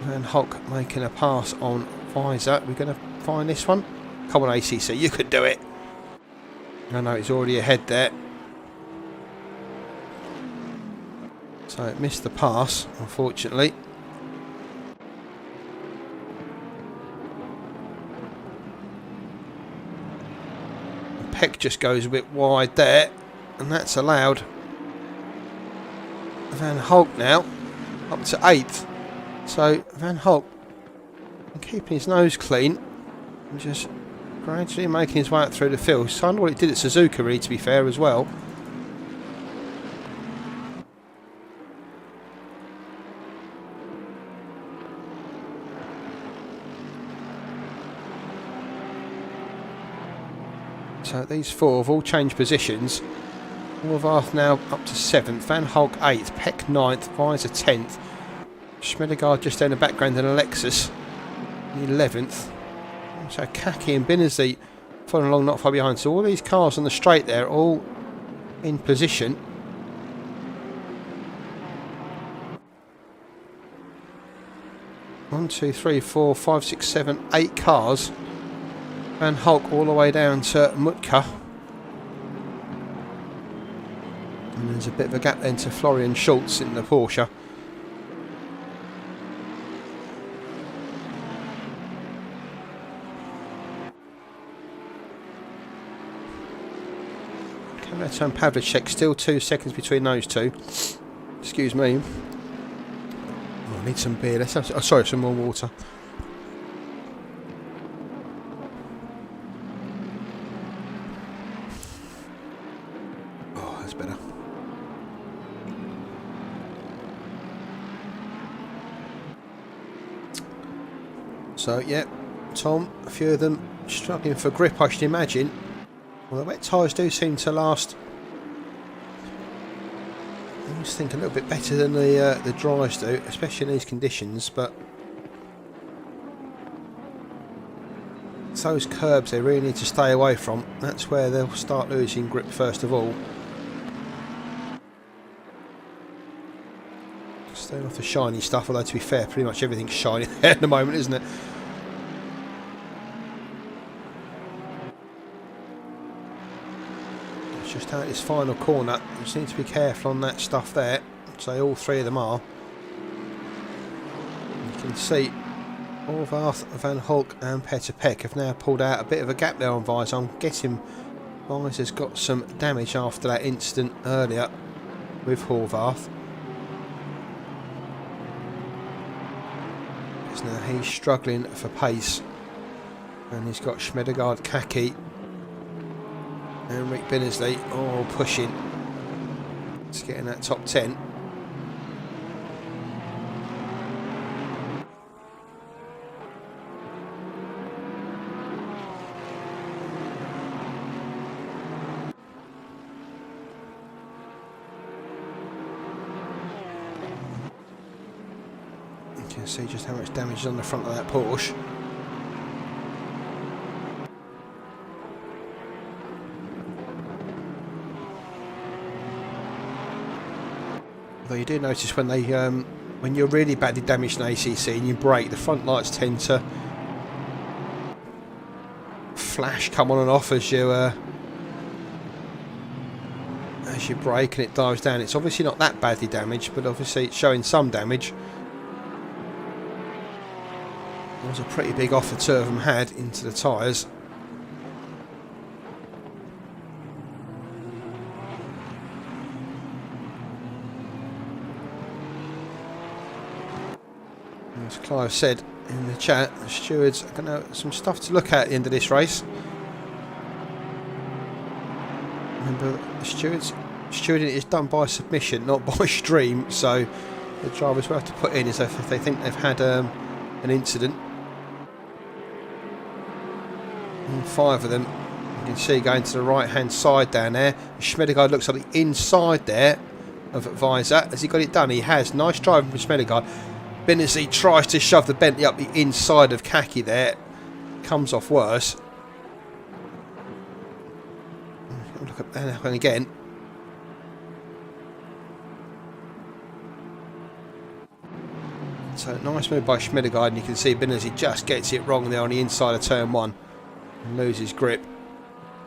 Van Hulk making a pass on Weiser. We're going to find this one. Come on, ACC, you could do it. I know he's already ahead there. So it missed the pass, unfortunately. Peck just goes a bit wide there, and that's allowed Van Hulk now up to 8th. So Van Hulk keeping his nose clean and just gradually making his way up through the field. It's kind of what it did at Suzuka, really, to be fair, as well. So these four have all changed positions. Horvath now up to 7th, Van Hulk 8th, Peck 9th, Weiser 10th. Schmedegaard just down the background and Alexis 11th. So Kaki and Binnersley following along not far behind. So all these cars on the straight there all in position. One, two, three, 4, 5, 6, 7, 8 cars. Van Hulk all the way down to Mutka. And there's a bit of a gap then to Florian Schultz in the Porsche. Kameto and Pavlicek, still 2 seconds between those two. Excuse me. Oh, I need some beer. Let's have, sorry, some more water. Oh, that's better. So, yeah, Tom, a few of them struggling for grip, I should imagine. Well, the wet tyres do seem to last, I just think, a little bit better than the dries do, especially in these conditions. But it's those curbs they really need to stay away from. That's where they'll start losing grip first of all. Staying off the shiny stuff, although to be fair, pretty much everything's shiny there at the moment, isn't it? Just out this final corner, you just need to be careful on that stuff there. So all three of them are. You can see Horvath, Van Hulk and Peter Peck have now pulled out a bit of a gap there on Weiser. I'm guessing Weiser's got some damage after that incident earlier with Horvath. Because now he's struggling for pace. And he's got Schmedegaard, Kaki and Rick Binnersley all pushing to get in that top 10. You can see just how much damage is on the front of that Porsche. Although you do notice when they, when you're really badly damaged in ACC and you brake, the front lights tend to flash, come on and off as you brake and it dives down. It's obviously not that badly damaged, but obviously it's showing some damage. There was a pretty big offer two of them had into the tyres. As Clive said in the chat, the stewards are going to have some stuff to look at the end of this race. Remember, the stewarding is done by submission, not by stream, so the drivers will have to put in is if they think they've had an incident. And 5 of them, you can see going to the right hand side down there. Schmedegaard looks like the inside there of Weiser. Has he got it done? He has. Nice driving from Schmedegaard. Binnersley tries to shove the Bentley up the inside of Kaki there. Comes off worse. Look at that happen again. So nice move by Schmedegaard, and you can see Binnersley just gets it wrong there on the inside of turn 1. And loses grip.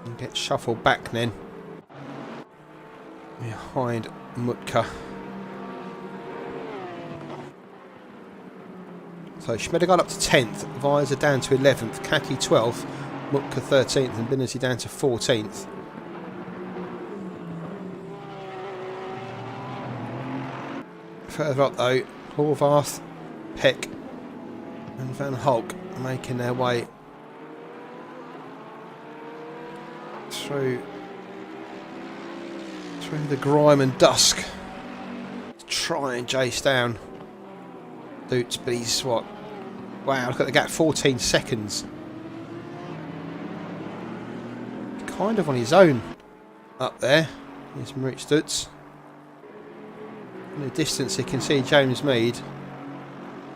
And gets shuffled back then. Behind Mutka. So Schmedegaard up to 10th, Weiser down to 11th, Kaki 12th, Mutka 13th and Binnersley down to 14th. Further up though, Horvath, Peck and Van Hulk making their way through the grime and dusk to try and chase down Dutz, but he's what? Wow, look at the gap, 14 seconds. Kind of on his own up there. Here's Maurits Dutz. In the distance you can see James Mead.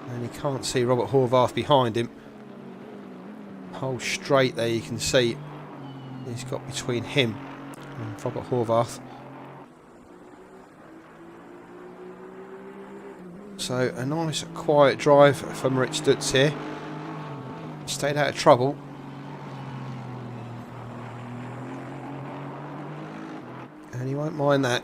And you can't see Robert Horvath behind him. Whole straight there you can see he's got between him and Robert Horvath. So a nice quiet drive from Maurits Dutz here. Stayed out of trouble. And he won't mind that.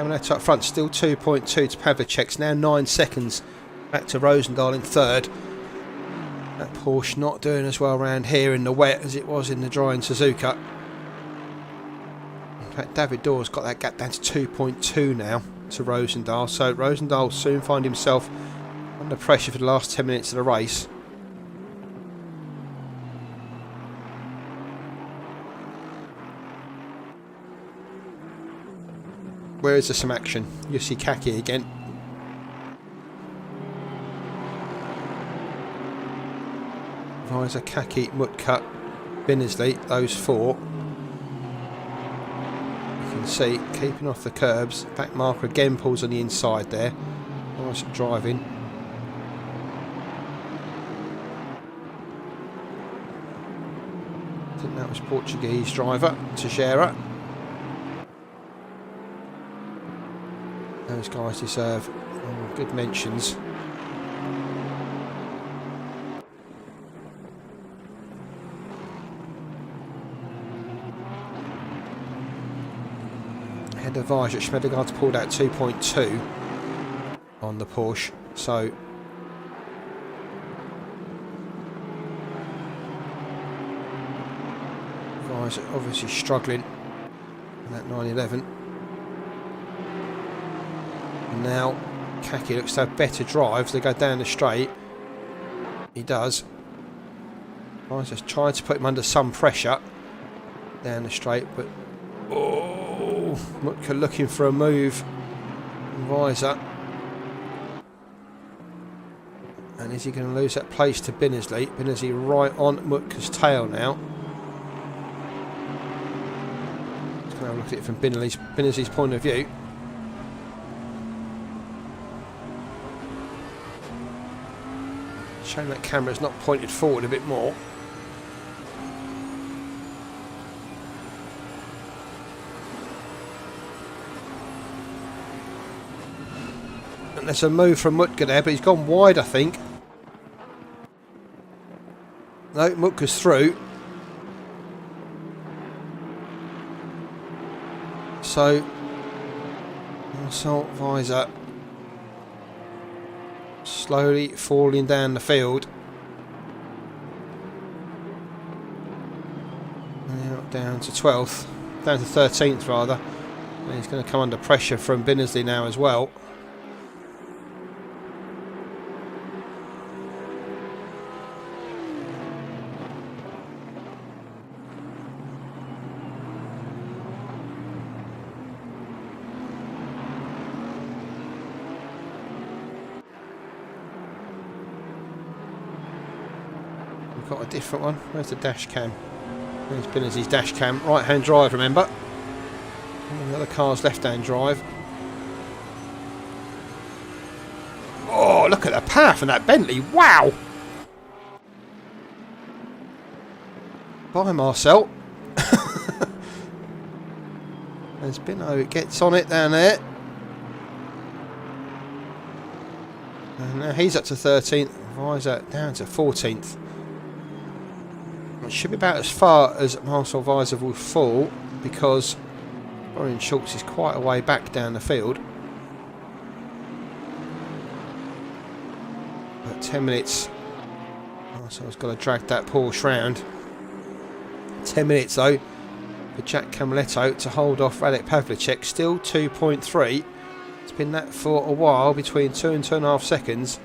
Camiletto up front, still 2.2 to Pavlicek's, now 9 seconds back to Roosendaal in third. That Porsche not doing as well around here in the wet as it was in the dry in Suzuka. In fact, David Dorr's got that gap down to 2.2 now to Roosendaal, so Roosendaal will soon find himself under pressure for the last 10 minutes of the race. Where is there some action? Jussi Kaki again. Visor, Kaki, Mutka, Binnersley, those four. You can see, keeping off the curbs. Back marker again pulls on the inside there. Nice driving. I think that was Portuguese driver, Teixeira. Those guys deserve good mentions. Ahead of Vajra, Schmedegaard's pulled out 2.2 on the Porsche, so Vajra obviously struggling in that 911. And now Kaki looks to have better drives. They go down the straight. He does. I was just trying to put him under some pressure down the straight, but oh, Mutka looking for a move. Visor. And is he going to lose that place to Binnersley? Binnersley right on Mutka's tail now. Just going to have a look at it from Binnersley's point of view. Showing that camera's not pointed forward a bit more. And there's a move from Mutka there, but he's gone wide, I think. No, Mutka's through. So, Assault Visor slowly falling down the field. Now down to 12th, down to 13th rather. And he's going to come under pressure from Binnersley now as well. Got a different one. Where's the dash cam? There's Binnersley's dash cam. Right hand drive, remember. And the other car's left hand drive. Oh, look at the power from that Bentley. Wow! Bye, Marcel. There's Binno, gets on it down there. And now he's up to 13th. Visor down to 14th. It should be about as far as Marcel Visor will fall, because Florian Schultz is quite a way back down the field. But 10 minutes. Marcel's got to drag that Porsche round. 10 minutes though for Jack Camiletto to hold off Radek Pavlicek. Still 2.3. It's been that for a while, between 2 and 2.5 seconds.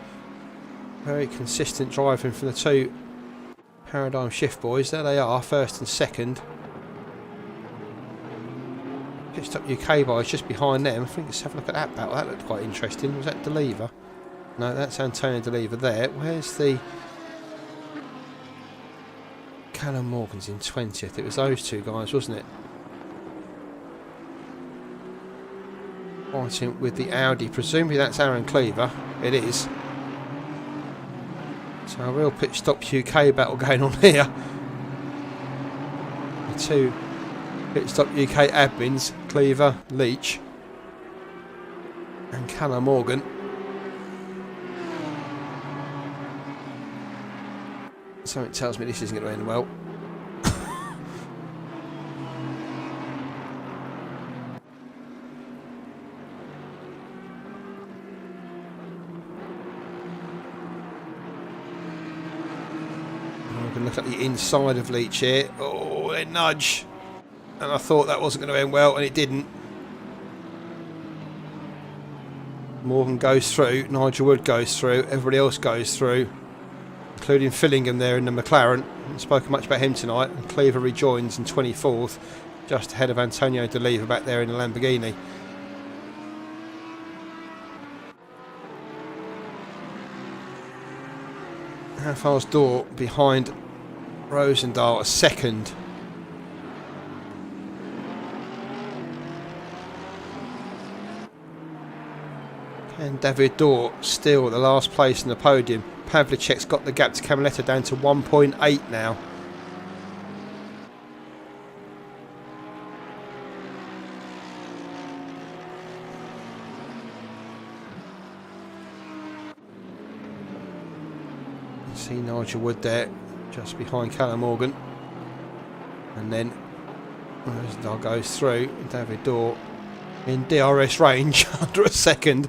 Very consistent driving from the two Paradigm Shift boys. There they are, first and second. PitStop UK boys just behind them. I think let's have a look at that battle. That looked quite interesting. Was that Deliver? No, that's Antonio Deliver there. Where's the Callum Morgan's in 20th? It was those two guys, wasn't it? Fighting with the Audi. Presumably that's Aaron Cleaver. It is. So a real PitStop UK battle going on here. The two PitStop UK admins, Cleaver, Leach and Callum Morgan. Something tells me this isn't going to end well. look at the inside of Leach here. Oh, they nudge. And I thought that wasn't going to end well, and it didn't. Morgan goes through, Nigel Wood goes through, everybody else goes through, including Fillingham there in the McLaren. Haven't spoken much about him tonight. And Cleaver rejoins in 24th, just ahead of Antonio De Leva back there in the Lamborghini. How far's Dorr behind Roosendaal, a second? And David Dorr still at the last place in the podium. Pavlicek's got the gap to Camiletta down to 1.8 now. See Nigel Wood there, just behind Callum Morgan. And then Roosendaal goes through. David Dorr in DRS range under a second.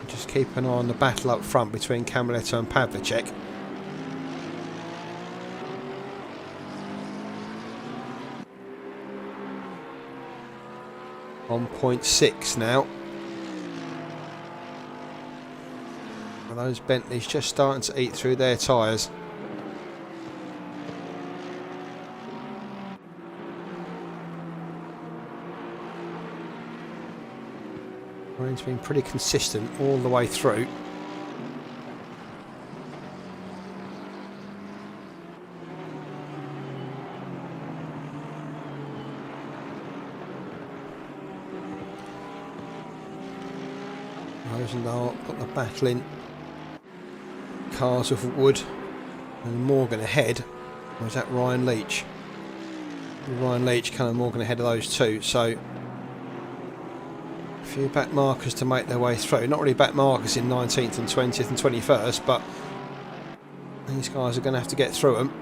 Just keep an eye on the battle up front between Camiletta and Pavlicek. On 0.6 now. Well, those Bentleys just starting to eat through their tyres. Rain's been pretty consistent all the way through. Roosendaal got the battling cars of Wood and Morgan ahead. Or is that Ryan Leach? Ryan Leach, Callum Morgan ahead of those two. So a few back markers to make their way through. Not really back markers in 19th and 20th and 21st, but these guys are going to have to get through them.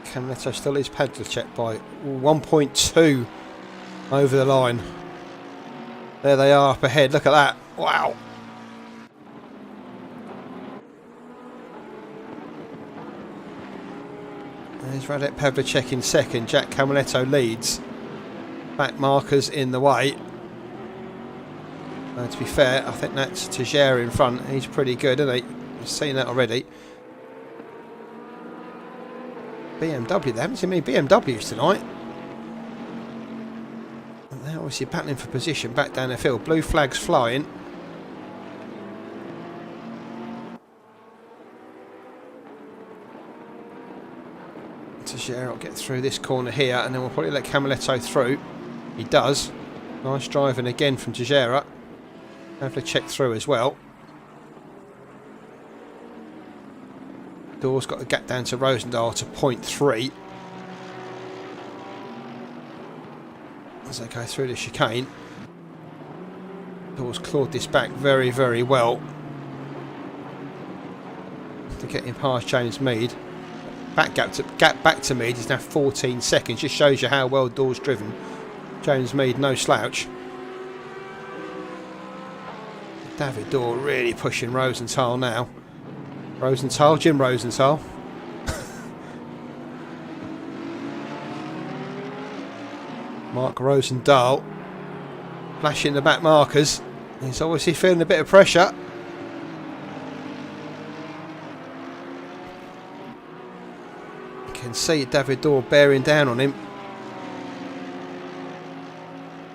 Camiletta still is Pavlicek by 1.2 over the line. There they are up ahead. Look at that. Wow. There's Radek Pavlicek in second. Jack Camiletta leads. Back markers in the way. To be fair, I think that's Tejera in front. He's pretty good, isn't he? We've seen that already. BMW, they haven't seen many BMWs tonight. And they're obviously battling for position back down the field. Blue flags flying. Tejera will get through this corner here, and then we'll probably let Camiletta through. He does. Nice driving again from Tejera. Pavlicek through as well. Dorr's got the gap down to Roosendaal to 0.3 as they go through the chicane. Dorr's clawed this back very, very well to get him past James Mead. Gap back to Mead is now 14 seconds. Just shows you how well Dorr's driven. James Mead, no slouch. David Dorr really pushing Rosenthal now. Rosenthal, Jim Rosenthal. Mark Rosendahl flashing the back markers. He's obviously feeling a bit of pressure. You can see David Dorr bearing down on him.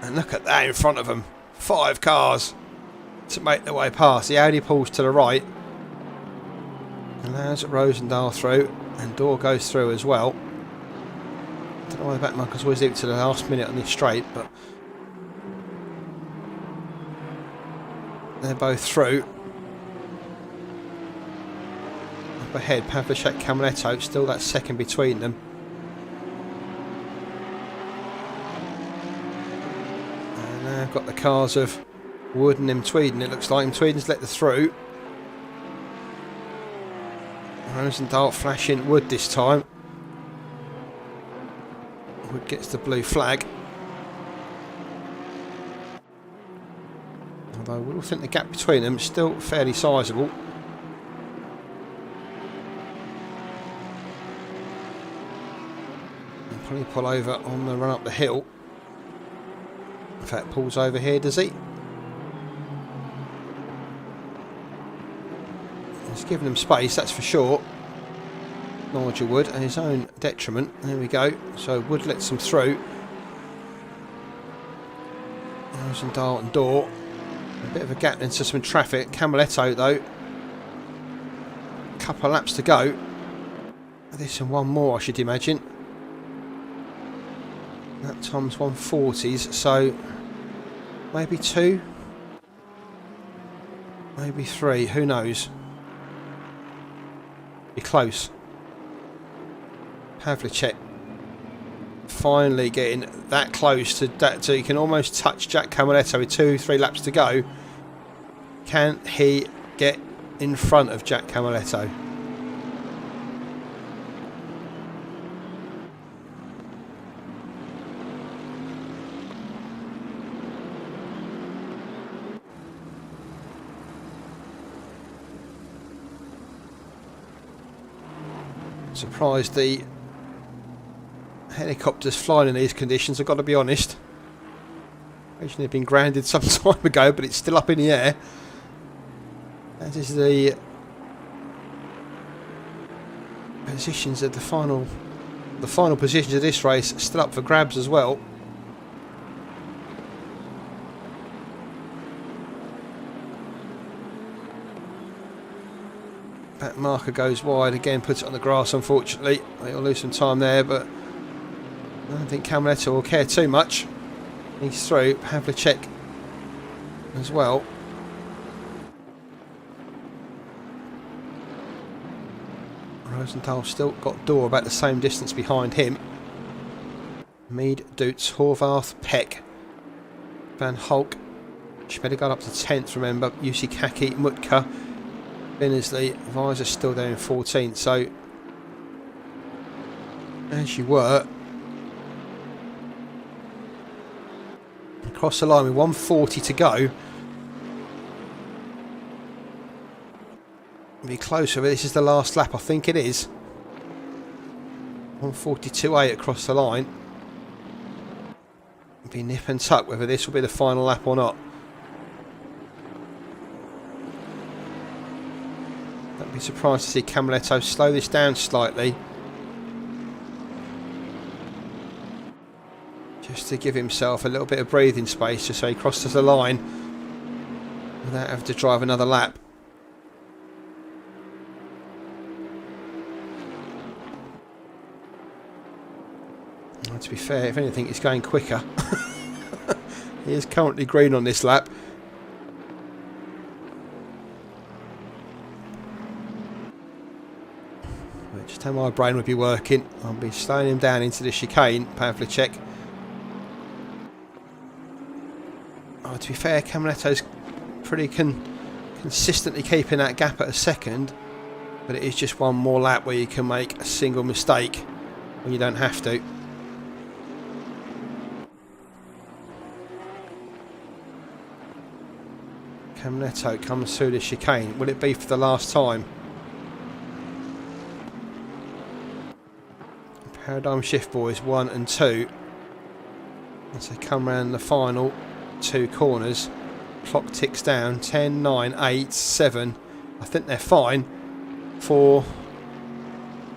And look at that in front of him. 5 cars to make their way past. The Audi pulls to the right. Allows Rosendahl through, and Dorr goes through as well. Don't know why the back markers always leave it to the last minute on this straight, but they're both through. Up ahead, Pavlicek, Camiletta, still that second between them. And now I've got the cars of Wood and Tweeden. It looks like Tweeden's let the through. Rosendahl flashing Wood this time. Wood gets the blue flag. Although we all think the gap between them is still fairly sizable. He'll probably pull over on the run up the hill. In fact, pulls over here, does he? He's giving them space, that's for sure. Nigel Wood, at his own detriment. There we go. So Wood lets them through. Rosendahl and Dorr. A bit of a gap into some traffic. Camaletto though. A couple of laps to go. This and one more, I should imagine. That time's 140s, so maybe 2, maybe 3, who knows? Be close. Pavlicek finally getting that close to that, so he can almost touch Jack Camaletto with 2-3 laps to go. Can he get in front of Jack Camaletto? Surprised the helicopters flying in these conditions, I've got to be honest. Originally been grounded some time ago, but it's still up in the air. That is the positions of the final positions of this race still up for grabs as well. That marker goes wide again, puts it on the grass unfortunately. He'll lose some time there, but I don't think Camaletto will care too much. He's through. Pavlicek as well. Rosendahl still got Dorr about the same distance behind him. Mead, Dutz, Horvath, Peck, Van Hulk. Schmeder got up to 10th, remember. Usikaki, Mutka, Binnersley, Visor still there in 14th. So, as you were, across the line with 140 to go. Be closer, but this is the last lap, I think it is. 142.8 across the line. Be nip and tuck whether this will be the final lap or not. Don't be surprised to see Camaletto slow this down slightly, just to give himself a little bit of breathing space, just so he crosses the line without having to drive another lap. To be fair, if anything, it's going quicker. He is currently green on this lap. Just how my brain would be working. I'll be slowing him down into the chicane, Pavlicek. Oh, to be fair, Camaletto's pretty consistently keeping that gap at a second, but it is just one more lap where you can make a single mistake when you don't have to. Camaletto comes through the chicane. Will it be for the last time? Paradigm shift, boys, 1 and 2. As they come round the final 2 corners, clock ticks down. 10, 9, 8, 7. I think they're fine. 4.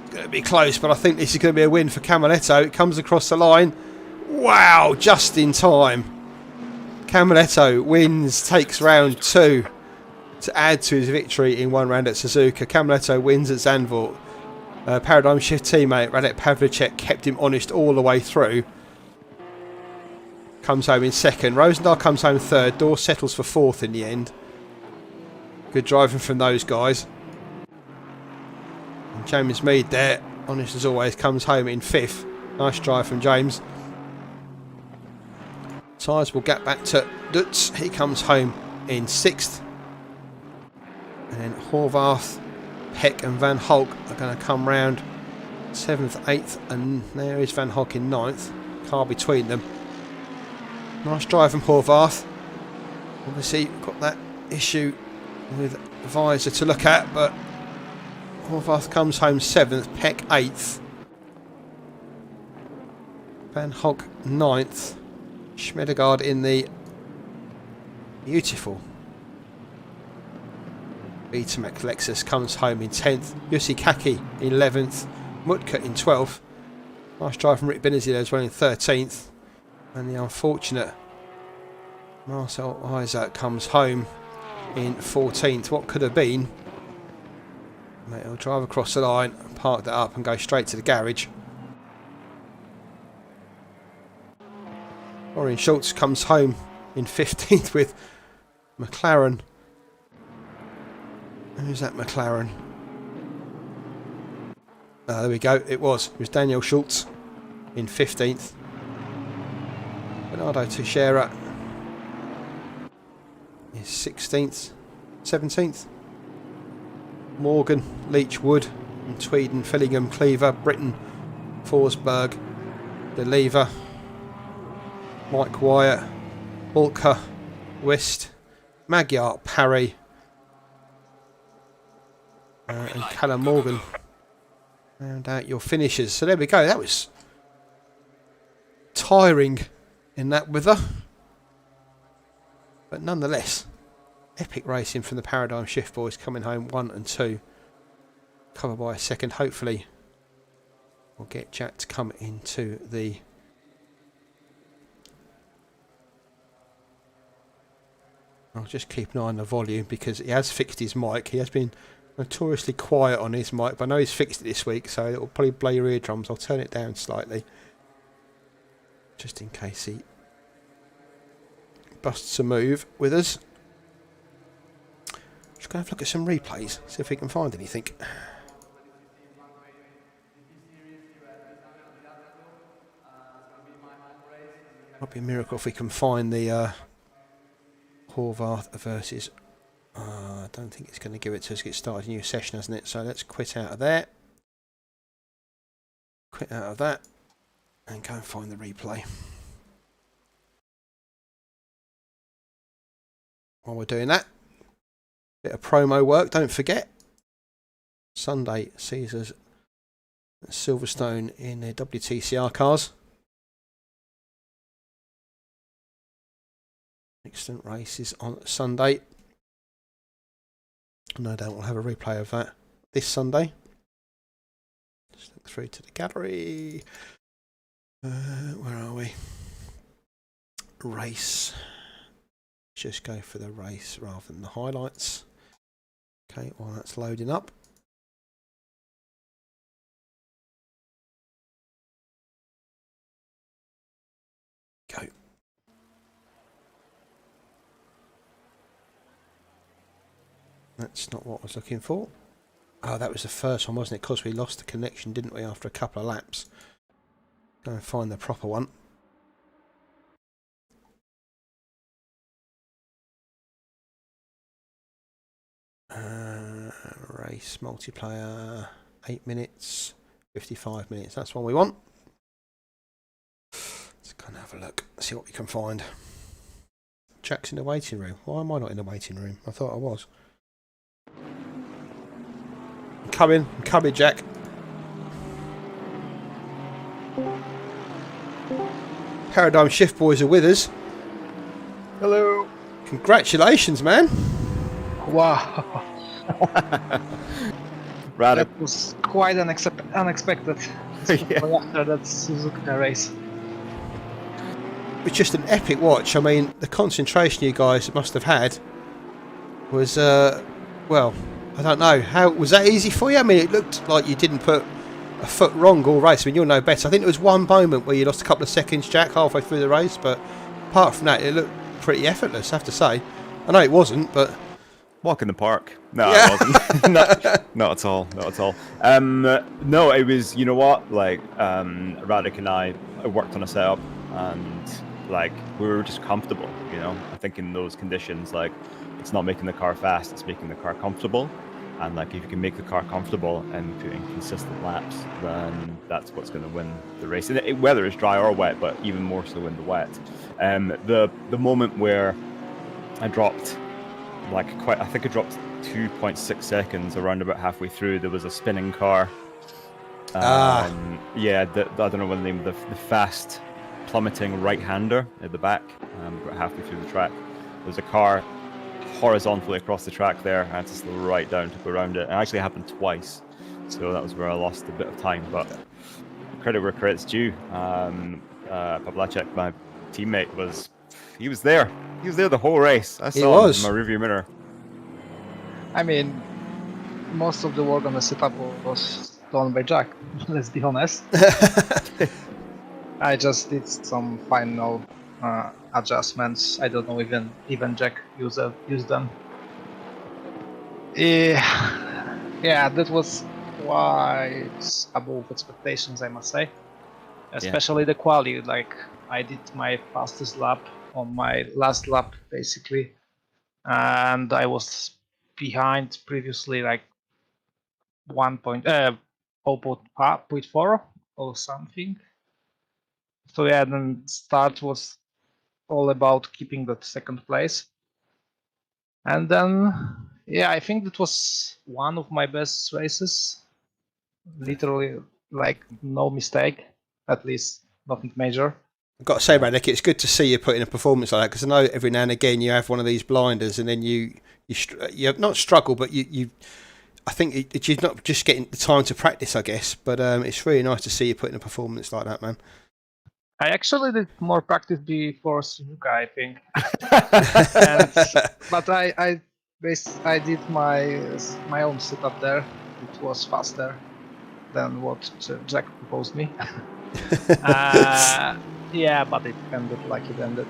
It's going to be close, but I think this is going to be a win for Camaletto. It comes across the line. Wow, just in time. Camaletto wins, takes round 2 to add to his victory in one round at Suzuka. Camaletto wins at Zandvoort. Paradigm shift teammate Radek Pavlicek kept him honest all the way through. Comes home in second. Rosendahl comes home third. Dorr settles for fourth in the end. Good driving from those guys. And James Mead there, honest as always, comes home in fifth. Nice drive from James. Tyres will get back to Dutz. He comes home in 6th. And then Horvath, Peck and Van Hulk are going to come round 7th, 8th, and there is Van Hulk in 9th. car between them. Nice drive from Horvath. Obviously, got that issue with the visor to look at, but Horvath comes home 7th, Peck 8th, Van Hoek 9th, Schmedegaard in the beautiful Betamax Lexus comes home in 10th, Jussi Kaki 11th, Mutka in 12th, nice drive from Rick Benazir there as well in 13th, and the unfortunate Marcel Isaac comes home in 14th. What could have been? Mate, he'll drive across the line, park that up and go straight to the garage. Orion Schultz comes home in 15th with McLaren. Who's that McLaren? There we go. It was Daniel Schultz in 15th. Bernardo Teixeira is 16th, 17th. Morgan, Leach, Wood, and Tweeden, Fillingham, Cleaver, Britton, Forsberg, DeLever, Mike Wyatt, Walker, West, Magyar, Parry, and Callum Morgan. Round out your finishers. So there we go. That was tiring in that weather, but nonetheless, epic racing from the Paradigm Shift boys coming home 1 and 2, covered by a second. Hopefully, we'll get Jack to come into the I'll just keep an eye on the volume because he has fixed his mic. He has been notoriously quiet on his mic, but I know he's fixed it this week, so it'll probably blow your eardrums. I'll turn it down slightly, just in case he busts a move with us. Just going to have a look at some replays, see if we can find anything. Might be a miracle if we can find the Horvath versus... I don't think it's going to give it to us. Get started a new session, hasn't it? So let's quit out of there. Quit out of that. And go and find the replay. While we're doing that, bit of promo work, don't forget. Sunday sees us at Silverstone in their WTCR cars. Excellent races on Sunday. No doubt we'll have a replay of that this Sunday. Just look through to the gallery. Where are we? Race. Just go for the race rather than the highlights. Okay, while that's loading up. Go. That's not what I was looking for. Oh, that was the first one, wasn't it? Because we lost the connection, didn't we, after a couple of laps. Go and find the proper one. Race multiplayer, 8 minutes, 55 minutes. That's what we want. Let's go and have a look, see what we can find. Jack's in the waiting room. Why am I not in the waiting room? I thought I was. I'm coming, Jack. Paradigm Shift boys are with us. Hello. Congratulations, man. Wow. Rather. That was quite unexpected. Yeah. After that Suzuka race. It's just an epic watch. I mean, the concentration you guys must have had was, well, I don't know. How was that easy for you? I mean, it looked like you didn't put a foot wrong all race. I mean, you'll know better. I think there was one moment where you lost a couple of seconds, Jack, halfway through the race, but apart from that, it looked pretty effortless, I have to say. I know it wasn't, but... Walk in the park. No, yeah. It wasn't. Not at all. Not at all. No, it was, you know what? Like, Radek and I worked on a setup and, like, we were just comfortable, you know? I think in those conditions, like, it's not making the car fast, it's making the car comfortable. And like if you can make the car comfortable and put in consistent laps, then that's what's going to win the race. And whether it's dry or wet, but even more so in the wet. The moment where I dropped I think I dropped 2.6 seconds around about halfway through. There was a spinning car. Yeah, I don't know what the name of the fast plummeting right-hander at the back. About halfway through the track, there's a car horizontally across the track there. I had to slow right down to go around it. It actually happened twice, so that was where I lost a bit of time. But credit where credit's due. Pavlacek, my teammate, was there. He was there the whole race. I saw him in my rearview mirror. I mean, most of the work on the setup was done by Jack. Let's be honest. I just did some final adjustments. I don't know even Jack used them. Yeah, that was quite above expectations, I must say. Especially the quali. Like I did my fastest lap on my last lap, basically, and I was behind previously like 0.4 or something. So yeah, then start was all about keeping that second place. And then, yeah, I think that was one of my best races. Literally, like, no mistake, at least nothing major. I've got to say, Radek, it's good to see you put in a performance like that, because I know every now and again you have one of these blinders and then you not struggle, but you I think you're not just getting the time to practice, I guess, but it's really nice to see you put in a performance like that, man. I actually did more practice before Suzuka, I think. But I did my own setup there. It was faster than what Jack proposed me. Yeah, but it ended like it ended.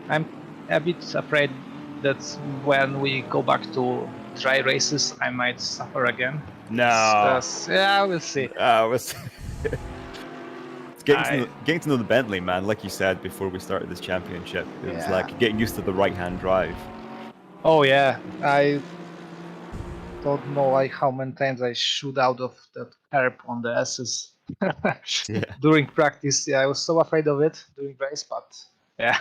I'm a bit afraid that when we go back to dry races, I might suffer again. No. Yeah, we'll see. Getting to know the Bentley, man, like you said before we started this championship, it was like getting used to the right-hand drive. Oh yeah, I don't know like how many times I shoot out of that curb on the S's during practice. Yeah, I was so afraid of it during race, but yeah.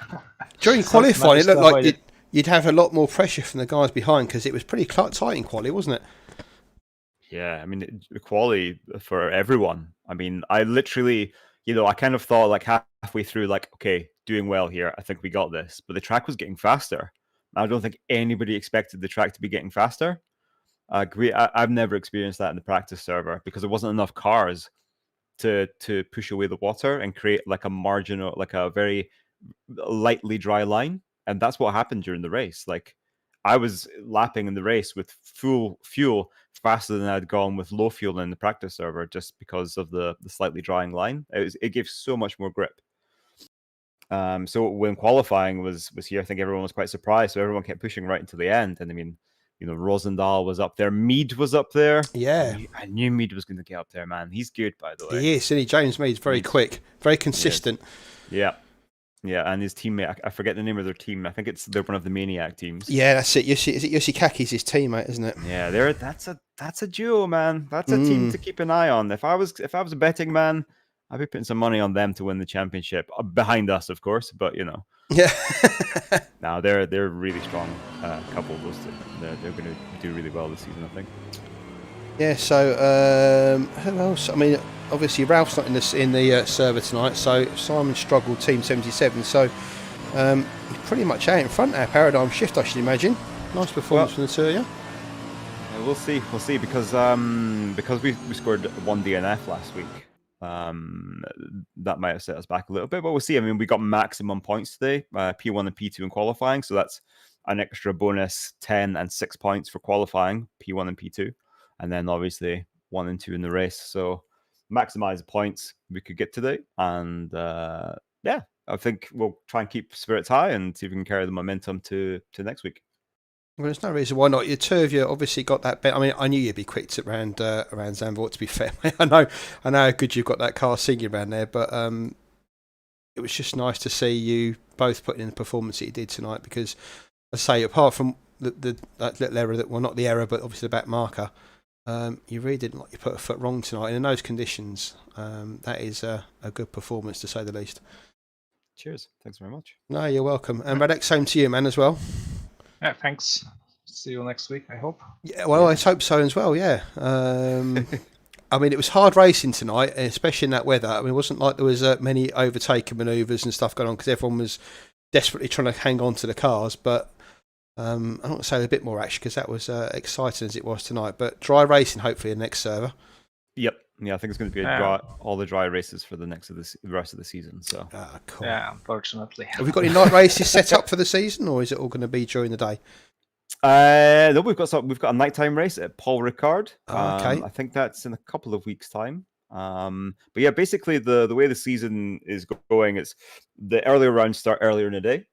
During qualifying, it looked like you'd have a lot more pressure from the guys behind because it was pretty tight in quali, wasn't it? Yeah, I mean, quality for everyone. I mean, I literally, I kind of thought like halfway through, like, okay, doing well here. I think we got this. But the track was getting faster. I don't think anybody expected the track to be getting faster. I've never experienced that in the practice server because there wasn't enough cars to push away the water and create like a marginal, like a very lightly dry line. And that's what happened during the race. Like I was lapping in the race with full fuel faster than I'd gone with low fuel in the practice server just because of the slightly drying line. It gave so much more grip. So when qualifying was here, I think everyone was quite surprised. So everyone kept pushing right into the end. And I mean, Rosendahl was up there. Mead was up there. Yeah. I knew Mead was going to get up there, man. He's good, by the way. He is, isn't he? James Mead's very quick, very consistent. Yeah. Yeah, and his teammate, I forget the name of their team. I think they're one of the Maniac teams. Yeah, that's it. Is it Yossi Kaki's his teammate, isn't it? Yeah, that's a duo, man. That's a team to keep an eye on. If I was a betting man, I'd be putting some money on them to win the championship. Behind us, of course, but Yeah. No, they're really strong couple. Those two. They're going to do really well this season, I think. Yeah. So who else? I mean, obviously Ralph's not in the server tonight, so Simon struggled. Team 77. So he's pretty much out in front now. Paradigm shift, I should imagine. Nice performance from the two of you. We'll see because we scored one DNF last week. That might have set us back a little bit, but we'll see. I mean, we got maximum points today, P1 and P2 in qualifying, so that's an extra bonus 10 and 6 points for qualifying, P1 and P2, and then obviously 1 and 2 in the race. So maximize the points we could get today, and I think we'll try and keep spirits high and see if we can carry the momentum to next week. Well, there's no reason why not. The two of you obviously got that bet. I mean, I knew you'd be quick to around Zandvoort, to be fair. I know how good you've got that car singing around there, but it was just nice to see you both putting in the performance that you did tonight because, I say, apart from that little error that, well, not the error, but obviously the back marker. You really didn't like you put a foot wrong tonight, and in those conditions, that is a good performance to say the least. Cheers. Thanks very much. No, you're welcome. And Radek, same to you, man, as well. Yeah, thanks. See you next week, I hope. Yeah, well, I hope so as well. Yeah. I mean, it was hard racing tonight, especially in that weather. I mean, it wasn't like there was many overtaking manoeuvres and stuff going on because everyone was desperately trying to hang on to the cars. But I'm not going to say a bit more action because that was exciting as it was tonight. But dry racing, hopefully, in the next server. Yep. Yeah, I think it's going to be all the dry races for the rest of the season. So. Cool. Yeah, unfortunately. Have we got any night races set up for the season, or is it all going to be during the day? No, we've got a nighttime race at Paul Ricard. Okay. I think that's in a couple of weeks' time. But yeah, basically the way the season is going, it's the earlier rounds start earlier in the day,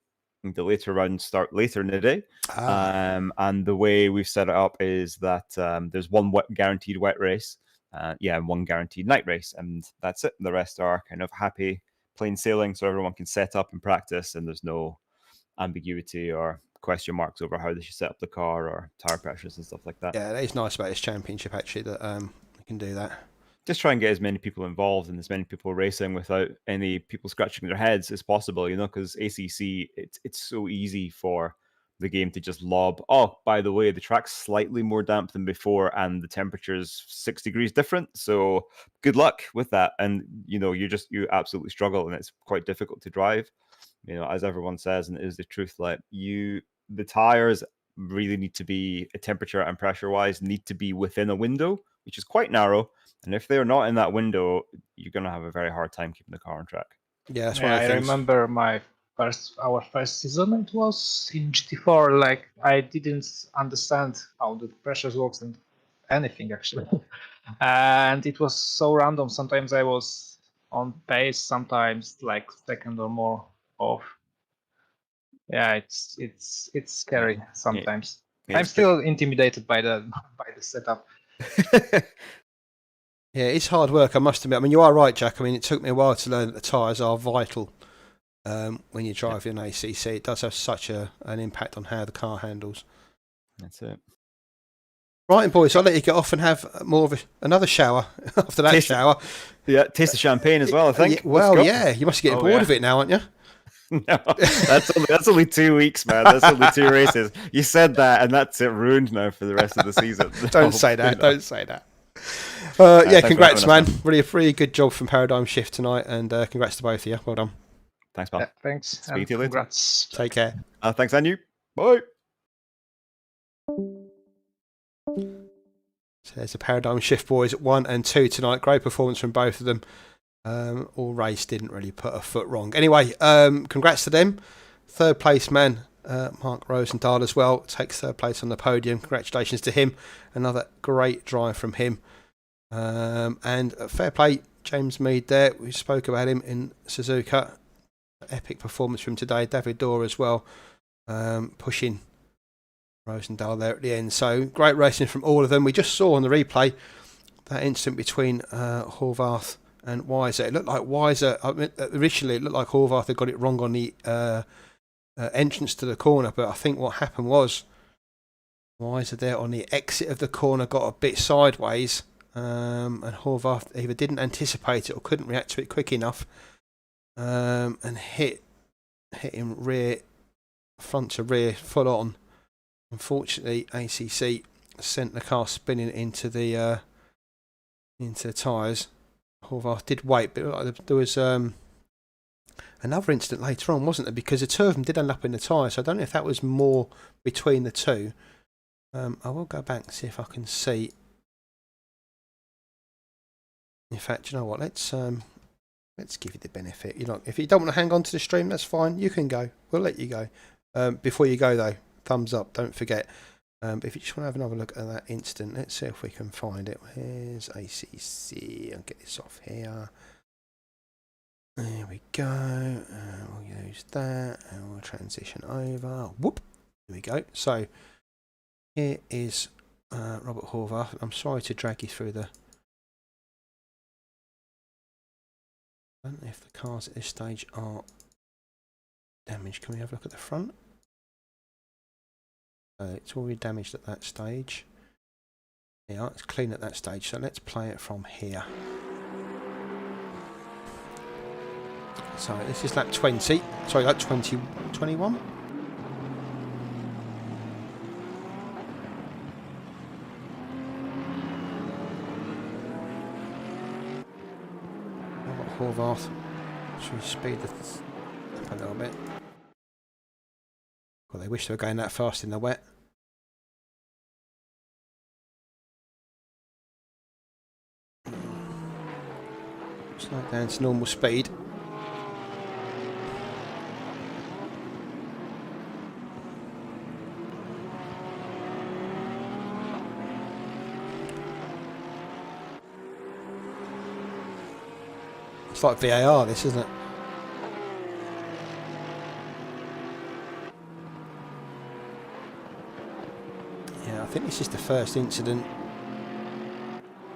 and the later rounds start later in the day. And the way we've set it up is that there's one guaranteed wet race, and one guaranteed night race, and that's it. The rest are kind of happy, plain sailing, so everyone can set up and practice, and there's no ambiguity or question marks over how they should set up the car or tire pressures and stuff like that. Yeah, that is nice about this championship, actually, that we can do that. Just try and get as many people involved and as many people racing without any people scratching their heads as possible, because ACC, it's so easy for the game to just lob, oh, by the way, the track's slightly more damp than before and the temperature's 6 degrees different, so good luck with that. And, you absolutely struggle and it's quite difficult to drive. As everyone says, and it is the truth, like the tires really need to be, temperature and pressure wise, need to be within a window, which is quite narrow. And if they're not in that window, you're going to have a very hard time keeping the car on track. Yeah, that's one of the things. I remember our first season, it was in GT4, like I didn't understand how the pressures works and anything actually. And it was so random. Sometimes I was on pace, sometimes like second or more off. Yeah, it's scary sometimes. Yeah, I'm still intimidated by the setup. Yeah, it's hard work, I must admit. I mean, you are right, Jack. I mean, it took me a while to learn that the tyres are vital when you drive in ACC. It does have such an impact on how the car handles. That's it. Right, boys, I'll let you get off and have more of another shower after that shower. Yeah, taste the champagne as well, I think. Yeah, you must be getting bored of it now, aren't you? No, that's only 2 weeks, man. That's only 2 races. You said that, and that's it, ruined now for the rest of the season. Don't say that. Don't say that. Congrats, man. Really good job from Paradigm Shift tonight, and congrats to both of you. Well done. Thanks, pal. Yeah, thanks. Speak to you later. Congrats. Take care. Thanks, and you. Bye. So there's the Paradigm Shift boys at 1 and 2 tonight. Great performance from both of them. All race didn't really put a foot wrong. Anyway, congrats to them. Third place man, Mark Rosendahl as well, takes third place on the podium. Congratulations to him. Another great drive from him. And fair play, James Mead there. We spoke about him in Suzuka. Epic performance from today. David Dorr as well, pushing Rosendahl there at the end. So great racing from all of them. We just saw on the replay that instant between Horvath and Weiser. It looked like Weiser, originally it looked like Horvath had got it wrong on the entrance to the corner, but I think what happened was Weiser there on the exit of the corner got a bit sideways, and Horvath either didn't anticipate it or couldn't react to it quick enough, and hit him front to rear full on. Unfortunately, ACC sent the car spinning into the tyres. Horvath did wait, but there was another incident later on, wasn't there? Because the two of them did end up in the tyre, so I don't know if that was more between the two. I will go back and see if I can see. In fact, you know what? Let's give you the benefit. If you don't want to hang on to the stream, that's fine. You can go. We'll let you go. Before you go though, thumbs up. Don't forget. But if you just want to have another look at that instant, let's see if we can find it. Where's ACC? I'll get this off here. There we go. We'll use that and we'll transition over. Whoop. There we go. So here is Robert Horvath. I'm sorry to drag you through the... I don't know if the cars at this stage are damaged. Can we have a look at the front? It's already damaged at that stage. Yeah, it's clean at that stage, so let's play it from here. So this is lap 20, sorry, lap 21. Horvath, should we speed this up a little bit? Well, they wish they were going that fast in the wet. Slow it down to normal speed. It's like VAR, this, isn't it? Yeah, I think this is the first incident.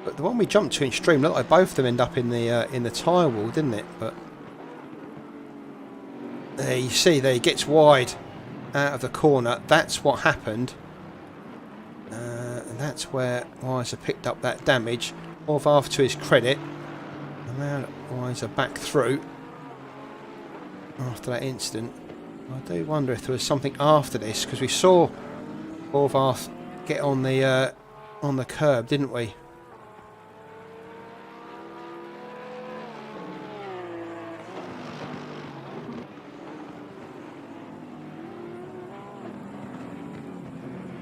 But the one we jumped to in stream, looked like both of them end up in the tyre wall, didn't it? But there you see, there he gets wide out of the corner. That's what happened, and that's where Weiser picked up that damage. Horvath, to his credit, allowed Weiser back through after that incident. I do wonder if there was something after this, because we saw Horvath get on the curb, didn't we?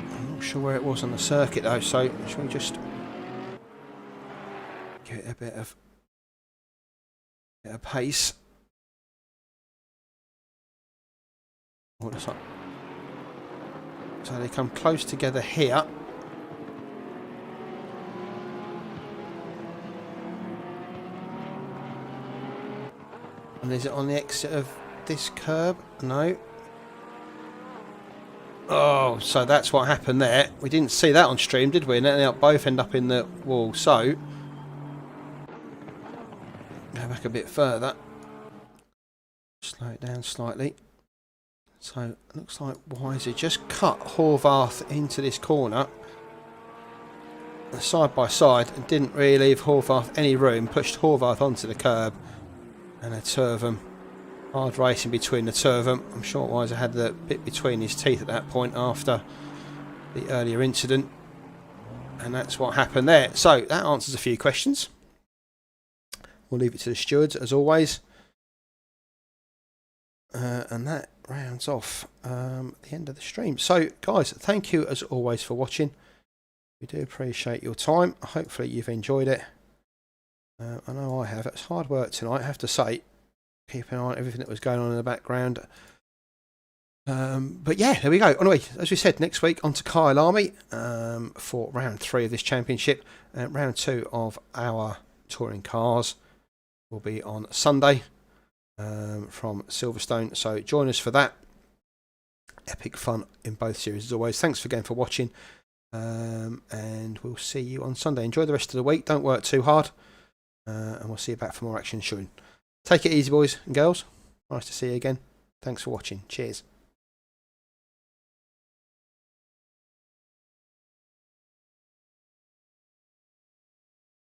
I'm not sure where it was on the circuit though, so shall we just get a bit of pace. What is that? So they come close together here. And is it on the exit of this curb? No. Oh, so that's what happened there. We didn't see that on stream, did we? And then they both end up in the wall. So go back a bit further. Slow it down slightly. So it looks like Weiser just cut Horvath into this corner side by side and didn't really leave Horvath any room. Pushed Horvath onto the curb, and the two of them, hard racing between the two of them. I'm sure Weiser had the bit between his teeth at that point after the earlier incident, and that's what happened there. So that answers a few questions. We'll leave it to the stewards as always, and that rounds off the end of the stream. So guys, thank you as always for watching. We do appreciate your time. Hopefully you've enjoyed it. I know I have. It's hard work tonight, I have to say, keeping an eye on everything that was going on in the background. But yeah, there we go. Anyway, as we said, next week on to Kyle Army for round 3 of this championship, and round 2 of our touring cars will be on Sunday from Silverstone. So join us for that. Epic fun in both series as always. Thanks again for watching, and we'll see you on Sunday. Enjoy the rest of the week. Don't work too hard, and we'll see you back for more action soon. Take it easy, boys and girls. Nice to see you again. Thanks for watching. Cheers.